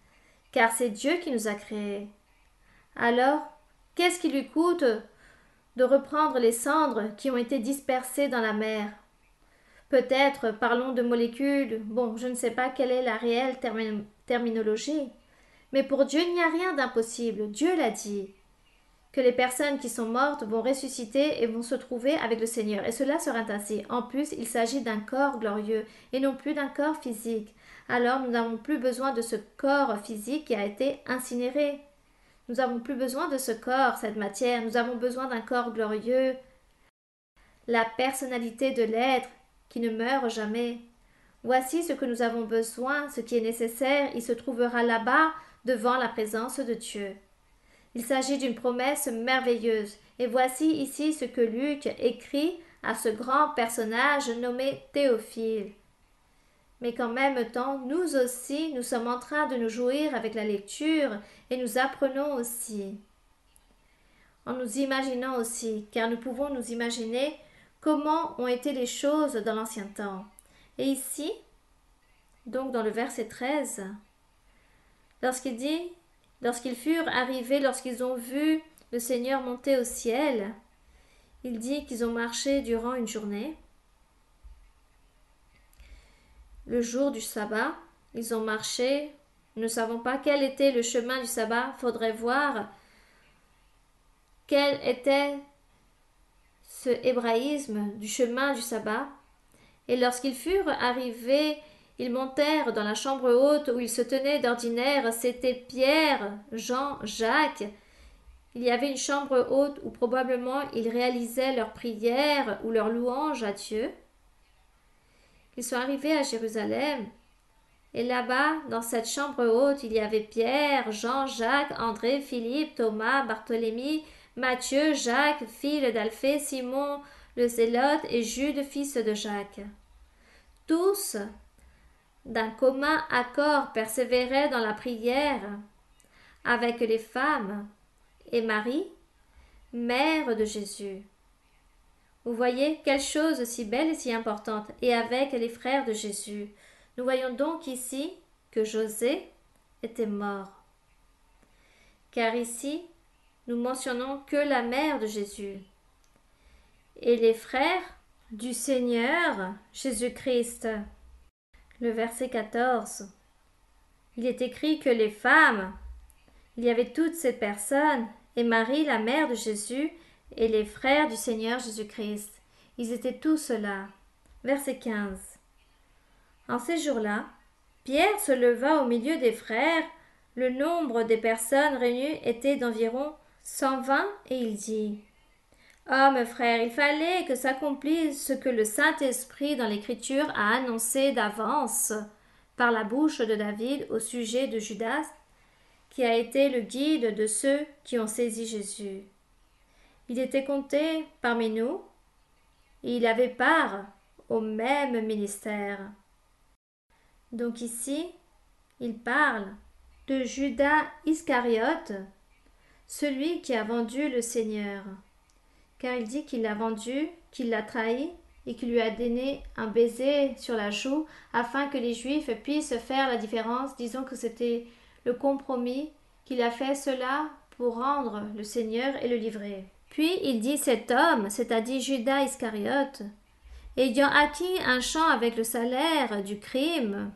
car c'est Dieu qui nous a créés. Alors, qu'est-ce qui lui coûte de reprendre les cendres qui ont été dispersées dans la mer? Peut-être parlons de molécules, bon, je ne sais pas quelle est la réelle terminologie, mais pour Dieu il n'y a rien d'impossible, Dieu l'a dit, que les personnes qui sont mortes vont ressusciter et vont se trouver avec le Seigneur, et cela sera ainsi. En plus, il s'agit d'un corps glorieux, et non plus d'un corps physique. Alors nous n'avons plus besoin de ce corps physique qui a été incinéré. Nous n'avons plus besoin de ce corps, cette matière, nous avons besoin d'un corps glorieux, la personnalité de l'être, qui ne meurt jamais. Voici ce que nous avons besoin, ce qui est nécessaire, il se trouvera là-bas devant la présence de Dieu. Il s'agit d'une promesse merveilleuse, et voici ici ce que Luc écrit à ce grand personnage nommé Théophile. Mais qu'en même temps, nous aussi, nous sommes en train de nous jouir avec la lecture, et nous apprenons aussi. En nous imaginant aussi, car nous pouvons nous imaginer comment ont été les choses dans l'ancien temps. Et ici, donc dans le verset 13, lorsqu'il dit « Lorsqu'ils furent arrivés, lorsqu'ils ont vu le Seigneur monter au ciel », il dit qu'ils ont marché durant une journée. Le jour du sabbat, ils ont marché. Nous ne savons pas quel était le chemin du sabbat. Il faudrait voir quel était ce hébraïsme du chemin du sabbat. Et lorsqu'ils furent arrivés, ils montèrent dans la chambre haute où ils se tenaient d'ordinaire. C'était Pierre, Jean, Jacques. Il y avait une chambre haute où probablement ils réalisaient leurs prières ou leurs louanges à Dieu. Ils sont arrivés à Jérusalem. Et là-bas, dans cette chambre haute, il y avait Pierre, Jean, Jacques, André, Philippe, Thomas, Barthélemy, Matthieu, Jacques, fils d'Alphée, Simon, le Zélote et Jude, fils de Jacques. Tous, d'un commun accord, persévéraient dans la prière avec les femmes et Marie, mère de Jésus. Vous voyez, quelle chose si belle et si importante, et avec les frères de Jésus. Nous voyons donc ici que José était mort. Car ici, nous mentionnons que la mère de Jésus. Et les frères du Seigneur Jésus-Christ. Le verset 14. Il est écrit que les femmes, il y avait toutes ces personnes, et Marie, la mère de Jésus, et les frères du Seigneur Jésus-Christ. Ils étaient tous là. Verset 15. En ces jours-là, Pierre se leva au milieu des frères. Le nombre des personnes réunies était d'environ 120, et il dit « Hommes, frères, il fallait que s'accomplisse ce que le Saint-Esprit dans l'Écriture a annoncé d'avance par la bouche de David au sujet de Judas, qui a été le guide de ceux qui ont saisi Jésus. Il était compté parmi nous, et il avait part au même ministère. » Donc ici, il parle de Judas Iscariote, celui qui a vendu le Seigneur. Car il dit qu'il l'a vendu, qu'il l'a trahi et qu'il lui a donné un baiser sur la joue afin que les Juifs puissent faire la différence. Disons que c'était le compromis, qu'il a fait cela pour rendre le Seigneur et le livrer. Puis il dit cet homme, c'est-à-dire Judas Iscariote, ayant acquis un champ avec le salaire du crime,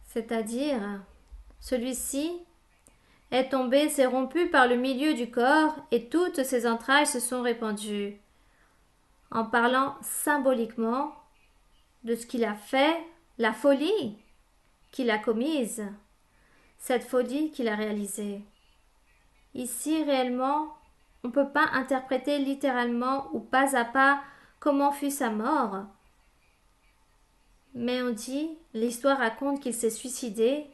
c'est-à-dire celui-ci est tombé, s'est rompu par le milieu du corps et toutes ses entrailles se sont répandues. En parlant symboliquement de ce qu'il a fait, la folie qu'il a commise, cette folie qu'il a réalisée. Ici, réellement, on ne peut pas interpréter littéralement ou pas à pas comment fut sa mort. Mais on dit, l'histoire raconte qu'il s'est suicidé.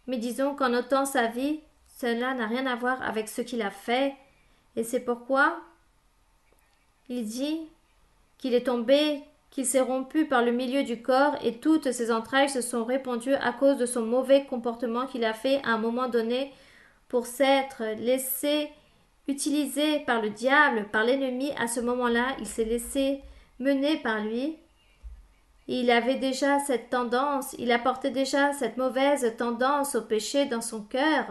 Mais disons qu'en ôtant sa vie, cela n'a rien à voir avec ce qu'il a fait. Et c'est pourquoi il dit qu'il est tombé, qu'il s'est rompu par le milieu du corps et toutes ses entrailles se sont répandues à cause de son mauvais comportement qu'il a fait à un moment donné pour s'être laissé utiliser par le diable, par l'ennemi. À ce moment-là, il s'est laissé mener par lui. Et il avait déjà cette tendance, il apportait déjà cette mauvaise tendance au péché dans son cœur.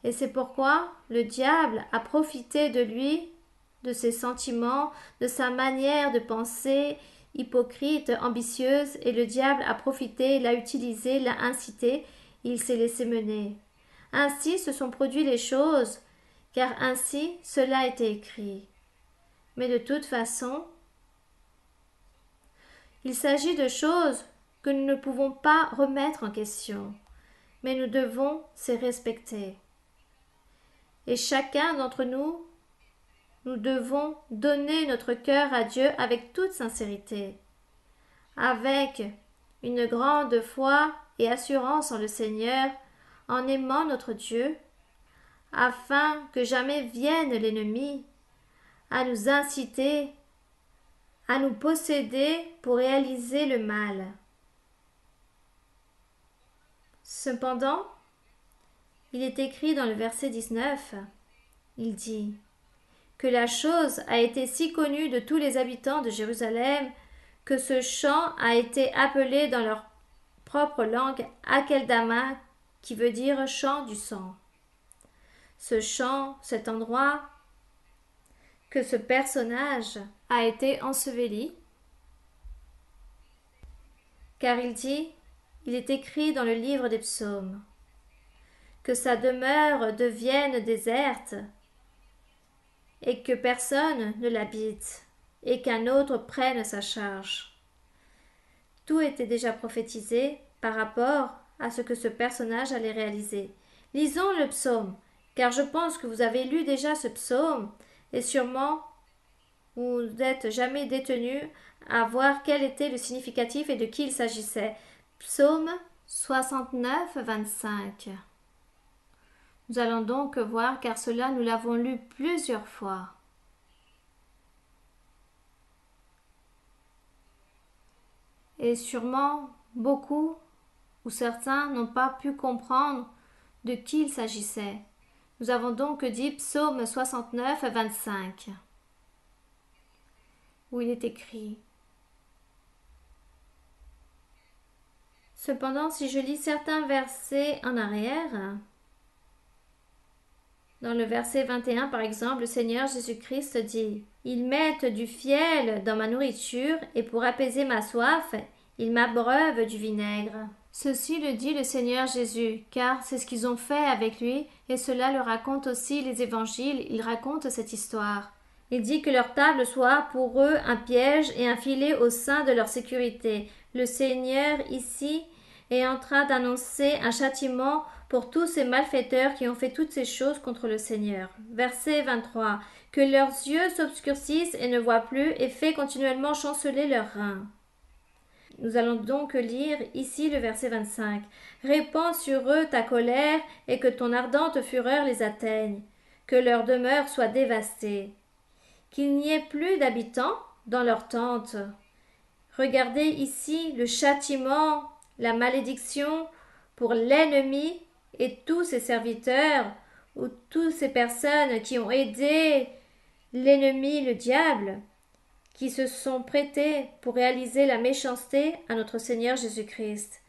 Et c'est pourquoi le diable a profité de lui, de ses sentiments, de sa manière de penser hypocrite, ambitieuse, et le diable a profité, l'a utilisé, l'a incité, et il s'est laissé mener. Ainsi se sont produites les choses, car ainsi cela a été écrit. Mais de toute façon, il s'agit de choses que nous ne pouvons pas remettre en question, mais nous devons ces respecter. Et chacun d'entre nous, nous devons donner notre cœur à Dieu avec toute sincérité, avec une grande foi et assurance en le Seigneur, en aimant notre Dieu, afin que jamais vienne l'ennemi à nous inciter, à nous posséder pour réaliser le mal. Cependant, il est écrit dans le verset 19, il dit que la chose a été si connue de tous les habitants de Jérusalem que ce champ a été appelé dans leur propre langue Akeldama, qui veut dire champ du sang. Ce champ, cet endroit, que ce personnage a été enseveli, car il dit, il est écrit dans le livre des psaumes, que sa demeure devienne déserte, et que personne ne l'habite, et qu'un autre prenne sa charge. Tout était déjà prophétisé par rapport à ce que ce personnage allait réaliser. Lisons le psaume, car je pense que vous avez lu déjà ce psaume, et sûrement vous n'êtes jamais détenu à voir quel était le significatif et de qui il s'agissait. Psaume 69, 25. Nous allons donc voir, car cela nous l'avons lu plusieurs fois. Et sûrement beaucoup ou certains n'ont pas pu comprendre de qui il s'agissait. Nous avons donc dit Psaume 69, 25, où il est écrit. Cependant, si je lis certains versets en arrière, dans le verset 21 par exemple, le Seigneur Jésus-Christ dit « Ils mettent du fiel dans ma nourriture et pour apaiser ma soif, ils m'abreuvent du vinaigre. » Ceci le dit le Seigneur Jésus, car c'est ce qu'ils ont fait avec lui, et cela le raconte aussi les évangiles, ils racontent cette histoire. Il dit que leur table soit pour eux un piège et un filet au sein de leur sécurité. Le Seigneur ici est en train d'annoncer un châtiment pour tous ces malfaiteurs qui ont fait toutes ces choses contre le Seigneur. Verset 23. Que leurs yeux s'obscurcissent et ne voient plus et fait continuellement chanceler leurs reins. Nous allons donc lire ici le verset 25. Répands sur eux ta colère et que ton ardente fureur les atteigne. Que leur demeure soit dévastée. Qu'il n'y ait plus d'habitants dans leurs tentes. Regardez ici le châtiment, la malédiction pour l'ennemi et tous ces serviteurs ou toutes ces personnes qui ont aidé l'ennemi, le diable, qui se sont prêtés pour réaliser la méchanceté à notre Seigneur Jésus-Christ.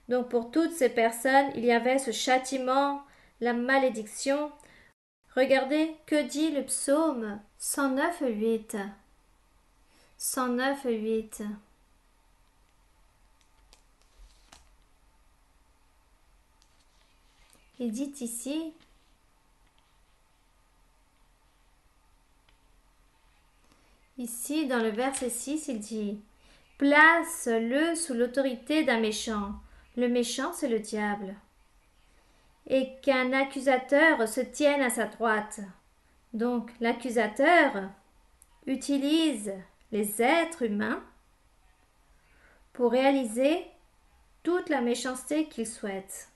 Donc pour toutes ces personnes, il y avait ce châtiment, la malédiction. Regardez que dit le psaume 109:8. 109:8. Il dit ici dans le verset 6, il dit « Place-le sous l'autorité d'un méchant. » Le méchant, c'est le diable. Et qu'un accusateur se tienne à sa droite. Donc l'accusateur utilise les êtres humains pour réaliser toute la méchanceté qu'il souhaite.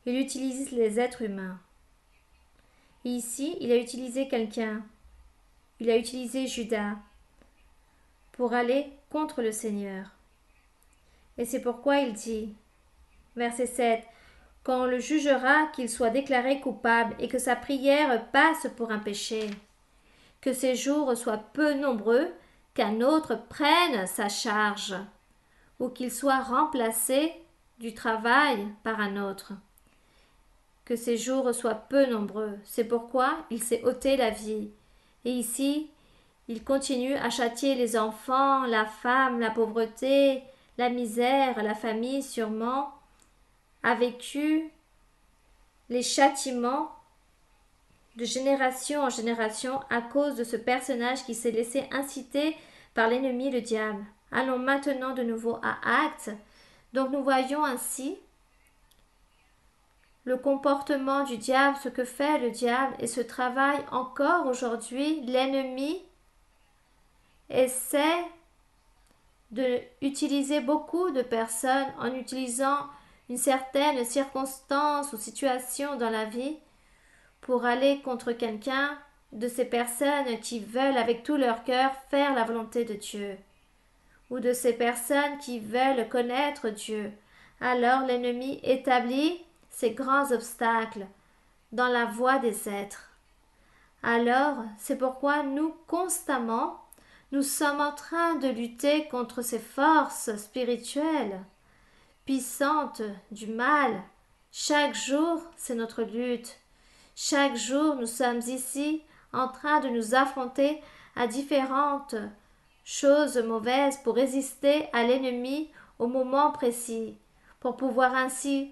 Il utilise les êtres humains. Et ici, il a utilisé quelqu'un. Il a utilisé Judas pour aller contre le Seigneur. Et c'est pourquoi il dit, verset 7, « Quand on le jugera, qu'il soit déclaré coupable et que sa prière passe pour un péché, que ses jours soient peu nombreux, qu'un autre prenne sa charge, ou qu'il soit remplacé du travail par un autre. » Que ses jours soient peu nombreux. C'est pourquoi il s'est ôté la vie. Et ici, il continue à châtier les enfants, la femme, la pauvreté, la misère, la famille sûrement, a vécu les châtiments de génération en génération à cause de ce personnage qui s'est laissé inciter par l'ennemi, le diable. Allons maintenant de nouveau à Actes. Donc nous voyons ainsi le comportement du diable, ce que fait le diable et ce travail encore aujourd'hui. L'ennemi essaie d'utiliser beaucoup de personnes en utilisant une certaine circonstance ou situation dans la vie pour aller contre quelqu'un de ces personnes qui veulent avec tout leur cœur faire la volonté de Dieu ou de ces personnes qui veulent connaître Dieu. Alors l'ennemi établit ces grands obstacles dans la voie des êtres. Alors, c'est pourquoi nous, constamment, nous sommes en train de lutter contre ces forces spirituelles, puissantes du mal. Chaque jour, c'est notre lutte. Chaque jour, nous sommes ici en train de nous affronter à différentes choses mauvaises pour résister à l'ennemi au moment précis, pour pouvoir ainsi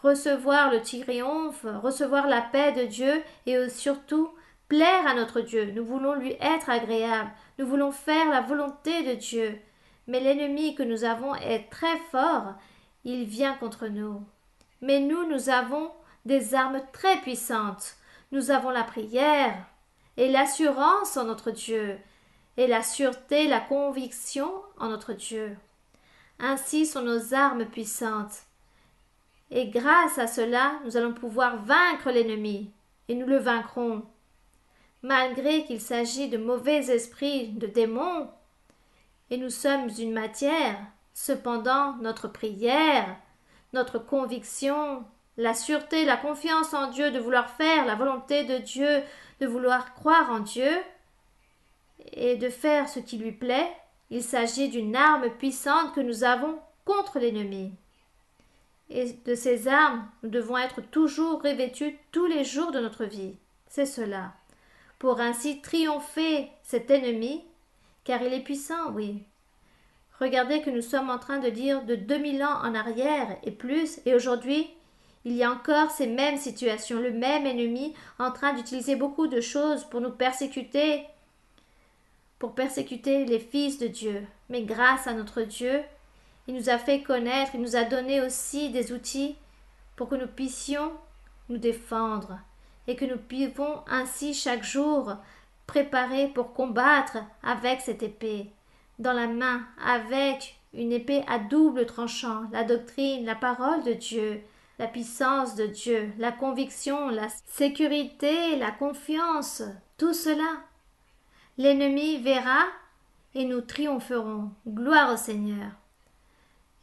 recevoir le triomphe, recevoir la paix de Dieu et surtout plaire à notre Dieu. Nous voulons lui être agréables, nous voulons faire la volonté de Dieu. Mais l'ennemi que nous avons est très fort, il vient contre nous. Mais nous avons des armes très puissantes. Nous avons la prière et l'assurance en notre Dieu, et la sûreté, la conviction en notre Dieu. Ainsi sont nos armes puissantes. Et grâce à cela, nous allons pouvoir vaincre l'ennemi, et nous le vaincrons. Malgré qu'il s'agit de mauvais esprits, de démons, et nous sommes une matière, cependant notre prière, notre conviction, la sûreté, la confiance en Dieu, de vouloir faire la volonté de Dieu, de vouloir croire en Dieu, et de faire ce qui lui plaît, il s'agit d'une arme puissante que nous avons contre l'ennemi. Et de ces armes, nous devons être toujours revêtus tous les jours de notre vie. C'est cela. Pour ainsi triompher cet ennemi, car il est puissant, oui. Regardez que nous sommes en train de lire de 2000 ans en arrière et plus, et aujourd'hui, il y a encore ces mêmes situations, le même ennemi en train d'utiliser beaucoup de choses pour nous persécuter, pour persécuter les fils de Dieu. Mais grâce à notre Dieu, il nous a fait connaître, il nous a donné aussi des outils pour que nous puissions nous défendre et que nous puissions ainsi chaque jour préparer pour combattre avec cette épée dans la main, avec une épée à double tranchant, la doctrine, la parole de Dieu, la puissance de Dieu, la conviction, la sécurité, la confiance, tout cela. L'ennemi verra et nous triompherons. Gloire au Seigneur.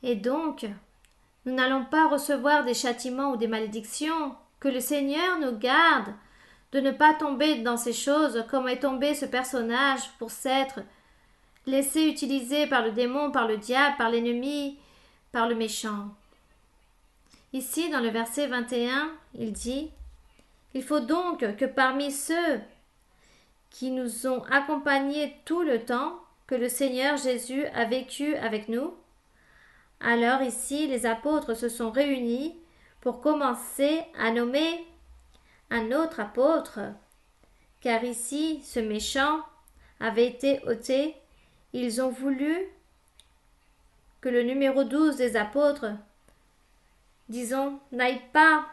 Et donc, Nous n'allons pas recevoir des châtiments ou des malédictions. Que le Seigneur nous garde de ne pas tomber dans ces choses comme est tombé ce personnage pour s'être laissé utiliser par le démon, par le diable, par l'ennemi, par le méchant. Ici, dans le verset 21, il dit « Il faut donc que parmi ceux qui nous ont accompagnés tout le temps que le Seigneur Jésus a vécu avec nous. » Alors ici, les apôtres se sont réunis pour commencer à nommer un autre apôtre, car ici, ce méchant avait été ôté. Ils ont voulu que le numéro 12 des apôtres, disons, n'aille pas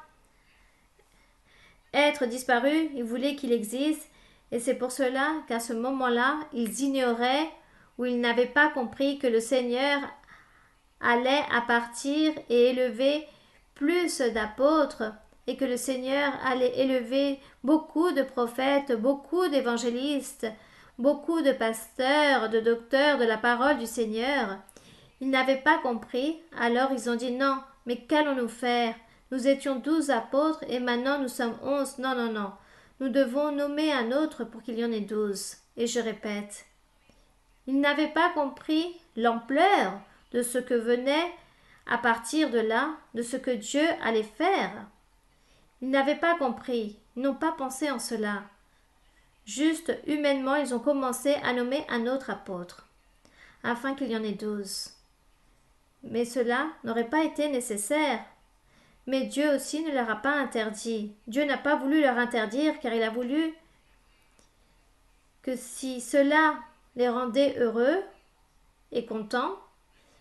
être disparu, ils voulaient qu'il existe, et c'est pour cela qu'à ce moment-là, ils ignoraient ou ils n'avaient pas compris que le Seigneur allait à partir et élever plus d'apôtres et que le Seigneur allait élever beaucoup de prophètes, beaucoup d'évangélistes, beaucoup de pasteurs, de docteurs de la parole du Seigneur. Ils n'avaient pas compris, alors ils ont dit non, mais qu'allons-nous faire? Nous étions 12 apôtres et maintenant nous sommes 11. Non, non, non. Nous devons nommer un autre pour qu'il y en ait 12. Et je répète, ils n'avaient pas compris l'ampleur de ce que venait à partir de là, de ce que Dieu allait faire. Ils n'avaient pas compris, ils n'ont pas pensé en cela. Juste humainement, ils ont commencé à nommer un autre apôtre, afin qu'il y en ait 12. Mais cela n'aurait pas été nécessaire. Mais Dieu aussi ne leur a pas interdit. Dieu n'a pas voulu leur interdire, car il a voulu que si cela les rendait heureux et contents,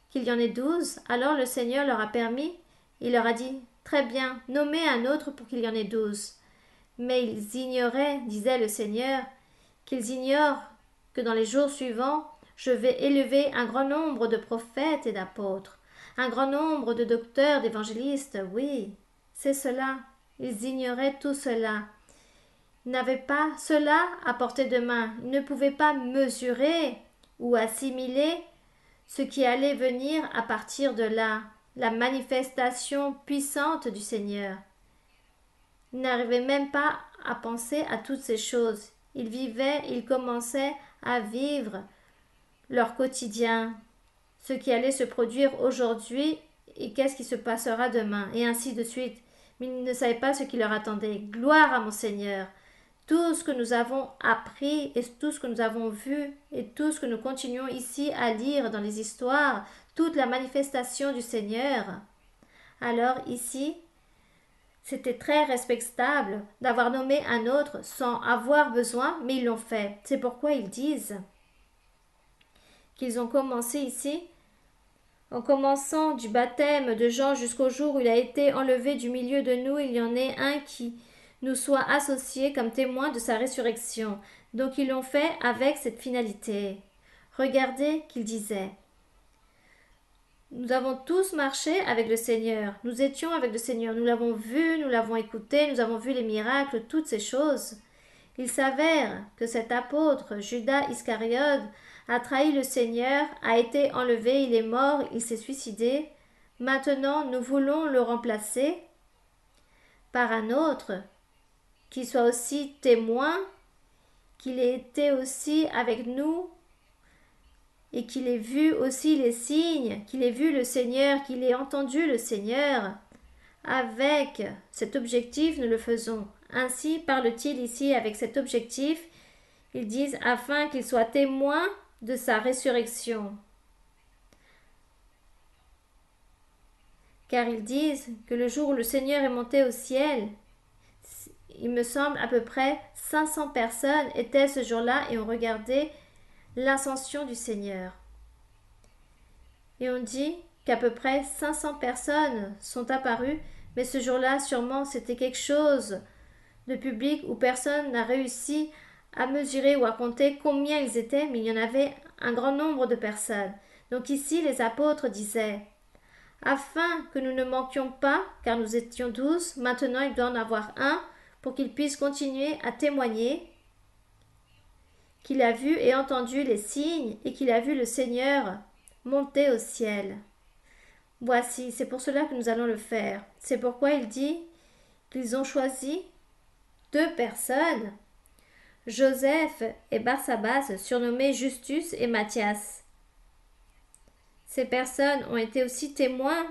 qu'il y en ait 12, alors le Seigneur leur a permis, il leur a dit, très bien, nommez un autre pour qu'il y en ait 12. Mais ils ignoraient, disait le Seigneur, qu'ils ignorent que dans les jours suivants, je vais élever un grand nombre de prophètes et d'apôtres, un grand nombre de docteurs, d'évangélistes, oui, c'est cela. Ils ignoraient tout cela. Ils n'avaient pas cela à portée de main. Ils ne pouvaient pas mesurer ou assimiler ce qui allait venir à partir de là, la manifestation puissante du Seigneur. Ils n'arrivaient même pas à penser à toutes ces choses. Ils vivaient, ils commençaient à vivre leur quotidien, ce qui allait se produire aujourd'hui et qu'est-ce qui se passera demain, et ainsi de suite. Mais ils ne savaient pas ce qui leur attendait. Gloire à mon Seigneur. Tout ce que nous avons appris et tout ce que nous avons vu et tout ce que nous continuons ici à lire dans les histoires, toute la manifestation du Seigneur. Alors ici, c'était très respectable d'avoir nommé un autre sans avoir besoin, mais ils l'ont fait. C'est pourquoi ils disent qu'ils ont commencé ici, en commençant du baptême de Jean jusqu'au jour où il a été enlevé du milieu de nous, il y en ait un qui nous soit associé comme témoin de sa résurrection. Donc ils l'ont fait avec cette finalité. Regardez qu'il disait. Nous avons tous marché avec le Seigneur. Nous étions avec le Seigneur. Nous l'avons vu, nous l'avons écouté, nous avons vu les miracles, toutes ces choses. Il s'avère que cet apôtre, Judas Iscariote, a trahi le Seigneur, a été enlevé, il est mort, il s'est suicidé. Maintenant, nous voulons le remplacer par un autre qui soit aussi témoin, qu'il ait été aussi avec nous et qu'il ait vu aussi les signes, qu'il ait vu le Seigneur, qu'il ait entendu le Seigneur. Avec cet objectif, nous le faisons. Ainsi parle-t-il ici avec cet objectif. Ils disent afin qu'il soit témoin de sa résurrection. Car ils disent que le jour où le Seigneur est monté au ciel, il me semble à peu près 500 personnes étaient ce jour-là et ont regardé l'ascension du Seigneur. Et on dit qu'à peu près 500 personnes sont apparues, mais ce jour-là, sûrement, c'était quelque chose de public où personne n'a réussi à mesurer ou à compter combien ils étaient, mais il y en avait un grand nombre de personnes. Donc ici, les apôtres disaient « Afin que nous ne manquions pas, car nous étions 12, maintenant il doit en avoir un, pour qu'il puisse continuer à témoigner qu'il a vu et entendu les signes et qu'il a vu le Seigneur monter au ciel. » Voici, c'est pour cela que nous allons le faire. C'est pourquoi il dit qu'ils ont choisi 2 personnes, Joseph et Barsabas, surnommés Justus et Matthias. Ces personnes ont été aussi témoins.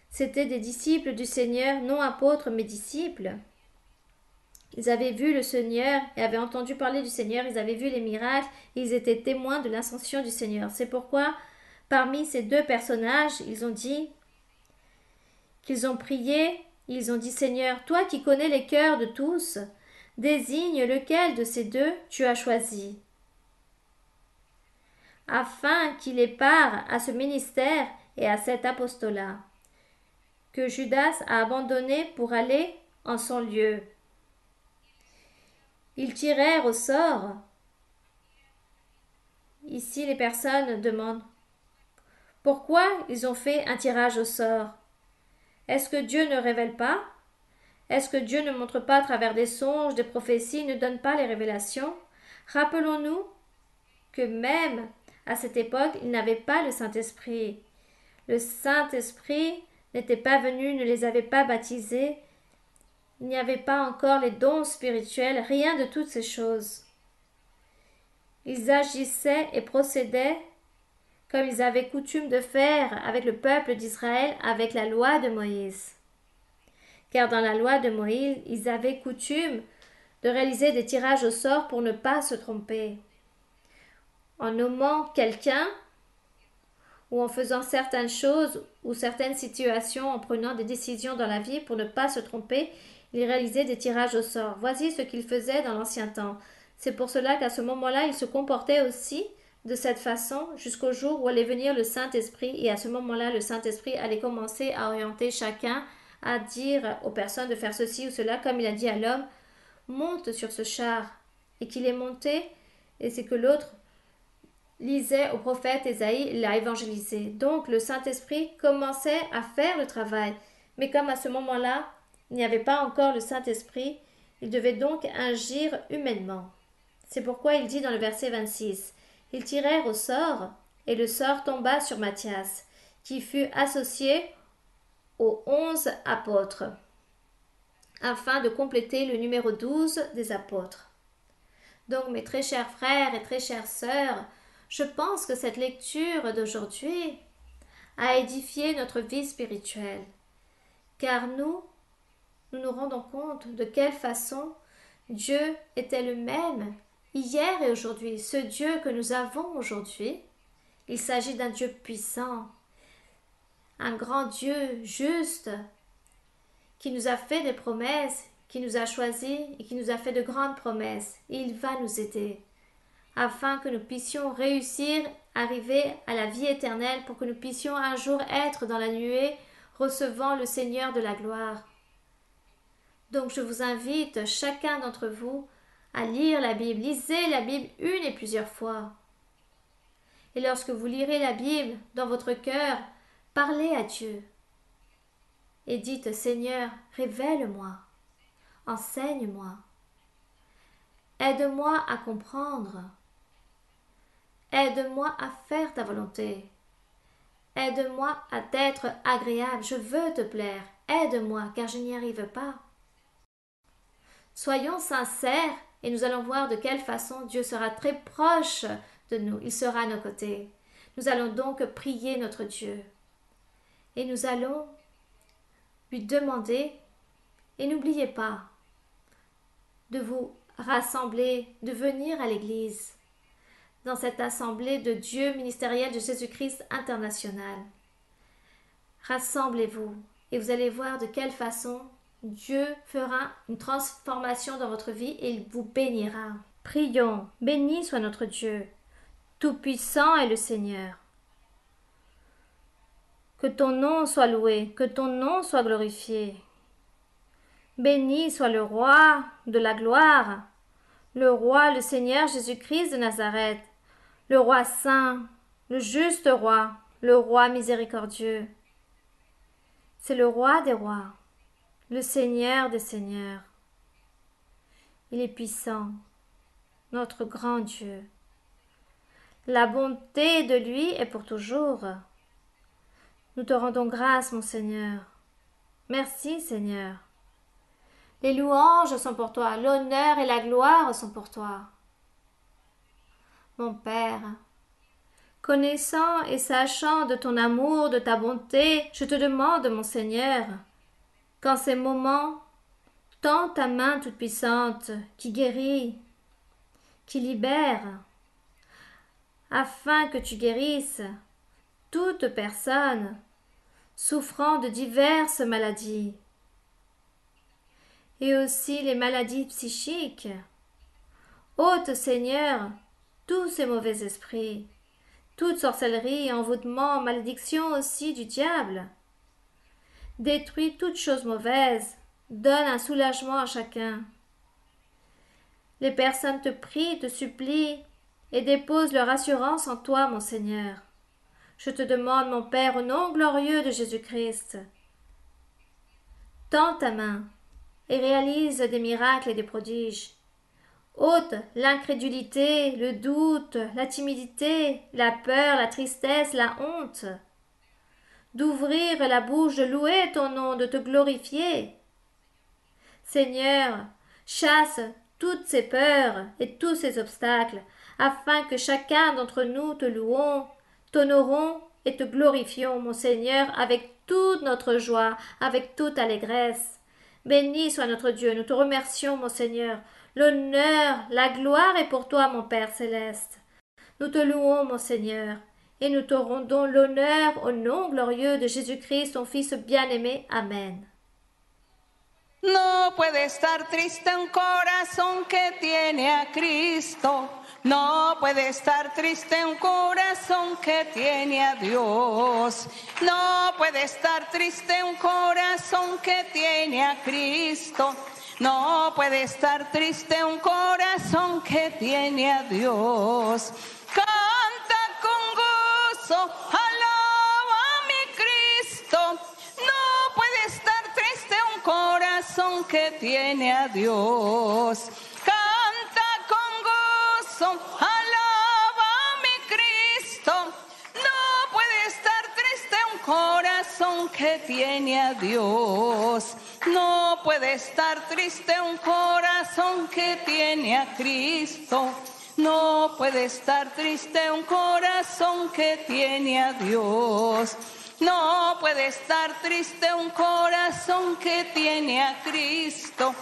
C'étaient des disciples du Seigneur, non apôtres mais disciples. Ils avaient vu le Seigneur et avaient entendu parler du Seigneur, ils avaient vu les miracles, et ils étaient témoins de l'ascension du Seigneur. C'est pourquoi, parmi ces 2 personnages, ils ont dit qu'ils ont prié, ils ont dit Seigneur, toi qui connais les cœurs de tous, désigne lequel de ces 2 tu as choisi, afin qu'il ait part à ce ministère et à cet apostolat, que Judas a abandonné pour aller en son lieu. Ils tirèrent au sort. Ici, les personnes demandent pourquoi ils ont fait un tirage au sort. Est-ce que Dieu ne révèle pas? Est-ce que Dieu ne montre pas à travers des songes, des prophéties, ne donne pas les révélations? Rappelons-nous que même à cette époque, ils n'avaient pas le Saint-Esprit. Le Saint-Esprit n'était pas venu, ne les avait pas baptisés. Il n'y avait pas encore les dons spirituels, rien de toutes ces choses. Ils agissaient et procédaient comme ils avaient coutume de faire avec le peuple d'Israël, avec la loi de Moïse. Car dans la loi de Moïse, ils avaient coutume de réaliser des tirages au sort pour ne pas se tromper. En nommant quelqu'un, ou en faisant certaines choses ou certaines situations, en prenant des décisions dans la vie pour ne pas se tromper, ils réalisaient des tirages au sort. Voici ce qu'ils faisaient dans l'ancien temps. C'est pour cela qu'à ce moment-là, ils se comportaient aussi de cette façon jusqu'au jour où allait venir le Saint-Esprit, et à ce moment-là, le Saint-Esprit allait commencer à orienter chacun, à dire aux personnes de faire ceci ou cela, comme il a dit à l'homme, monte sur ce char, et qu'il est monté, et c'est que l'autre lisait au prophète Ésaïe, l'a évangélisé. Donc le Saint-Esprit commençait à faire le travail, mais comme à ce moment-là, il n'y avait pas encore le Saint-Esprit, il devait donc agir humainement. C'est pourquoi il dit dans le verset 26, « Ils tirèrent au sort, et le sort tomba sur Matthias, qui fut associé aux 11 apôtres, afin de compléter le numéro 12 des apôtres. » Donc, mes très chers frères et très chères sœurs, je pense que cette lecture d'aujourd'hui a édifié notre vie spirituelle, car nous nous rendons compte de quelle façon Dieu était le même hier et aujourd'hui. Ce Dieu que nous avons aujourd'hui, il s'agit d'un Dieu puissant, un grand Dieu juste, qui nous a fait des promesses, qui nous a choisis et qui nous a fait de grandes promesses. Et il va nous aider afin que nous puissions réussir, arriver à la vie éternelle, pour que nous puissions un jour être dans la nuée, recevant le Seigneur de la gloire. Donc je vous invite, chacun d'entre vous, à lire la Bible. Lisez la Bible une et plusieurs fois. Et lorsque vous lirez la Bible dans votre cœur, parlez à Dieu. Et dites, Seigneur, révèle-moi, enseigne-moi, aide-moi à comprendre, aide-moi à faire ta volonté, aide-moi à t'être agréable, je veux te plaire, aide-moi car je n'y arrive pas. Soyons sincères et nous allons voir de quelle façon Dieu sera très proche de nous, il sera à nos côtés. Nous allons donc prier notre Dieu et nous allons lui demander, et n'oubliez pas de vous rassembler, de venir à l'église, dans cette assemblée de Dieu ministérielle de Jésus-Christ international. Rassemblez-vous et vous allez voir de quelle façon Dieu fera une transformation dans votre vie et il vous bénira. Prions, béni soit notre Dieu, tout-puissant est le Seigneur. Que ton nom soit loué, que ton nom soit glorifié. Béni soit le roi de la gloire, le roi, le Seigneur Jésus-Christ de Nazareth, le roi saint, le juste roi, le roi miséricordieux. C'est le roi des rois, le Seigneur des seigneurs. Il est puissant, notre grand Dieu. La bonté de lui est pour toujours. Nous te rendons grâce, mon Seigneur. Merci, Seigneur. Les louanges sont pour toi, l'honneur et la gloire sont pour toi. Mon Père, connaissant et sachant de ton amour, de ta bonté, je te demande, mon Seigneur, qu'en ces moments, tends ta main toute-puissante qui guérit, qui libère, afin que tu guérisses toute personne souffrant de diverses maladies, et aussi les maladies psychiques. Ôte, Seigneur, tous ces mauvais esprits, toute sorcellerie, envoûtement, malédiction aussi du diable. Détruis toute chose mauvaise, donne un soulagement à chacun. Les personnes te prient, te supplient et déposent leur assurance en toi, mon Seigneur. Je te demande, mon Père, au nom glorieux de Jésus-Christ, tends ta main et réalise des miracles et des prodiges. Ôte l'incrédulité, le doute, la timidité, la peur, la tristesse, la honte. D'ouvrir la bouche, de louer ton nom, de te glorifier. Seigneur, chasse toutes ces peurs et tous ces obstacles, afin que chacun d'entre nous te louons, t'honorons et te glorifions, mon Seigneur, avec toute notre joie, avec toute allégresse. Béni soit notre Dieu, nous te remercions, mon Seigneur. L'honneur, la gloire est pour toi, mon Père céleste. Nous te louons, mon Seigneur, et nous te rendons l'honneur au nom glorieux de Jésus-Christ, ton Fils bien-aimé. Amen. No puede estar triste un corazón que tiene a Cristo. No puede estar triste un corazón que tiene a Dios. No puede estar triste un corazón que tiene a Cristo. No puede estar triste un corazón que tiene a Dios. Canta con gozo, alaba a mi Cristo. No puede estar triste un corazón que tiene a Dios. Canta con gozo, alaba a mi Cristo. No puede estar triste un corazón que tiene a Dios. No puede estar triste un corazón que tiene a Cristo. No puede estar triste un corazón que tiene a Dios. No puede estar triste un corazón que tiene a Cristo.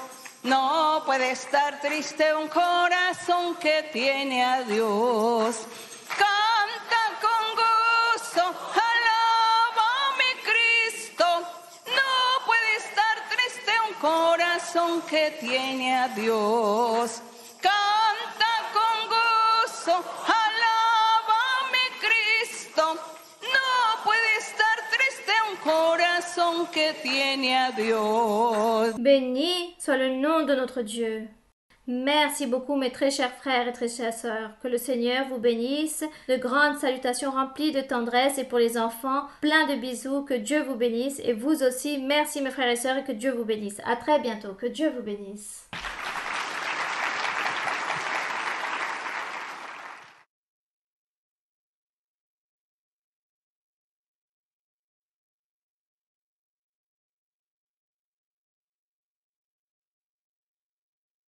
No puede estar triste un corazón que tiene a Dios. Canta con gozo, alaba a mi Cristo. No puede estar triste un corazón que tiene a Dios. Canta con gozo, alaba a mi Cristo. No puede estar triste un corazón que tiene a Dios. Béni soit le nom de notre Dieu. Merci beaucoup mes très chers frères et très chères sœurs. Que le Seigneur vous bénisse. De grandes salutations remplies de tendresse et pour les enfants, plein de bisous. Que Dieu vous bénisse et vous aussi. Merci mes frères et sœurs et que Dieu vous bénisse. À très bientôt. Que Dieu vous bénisse.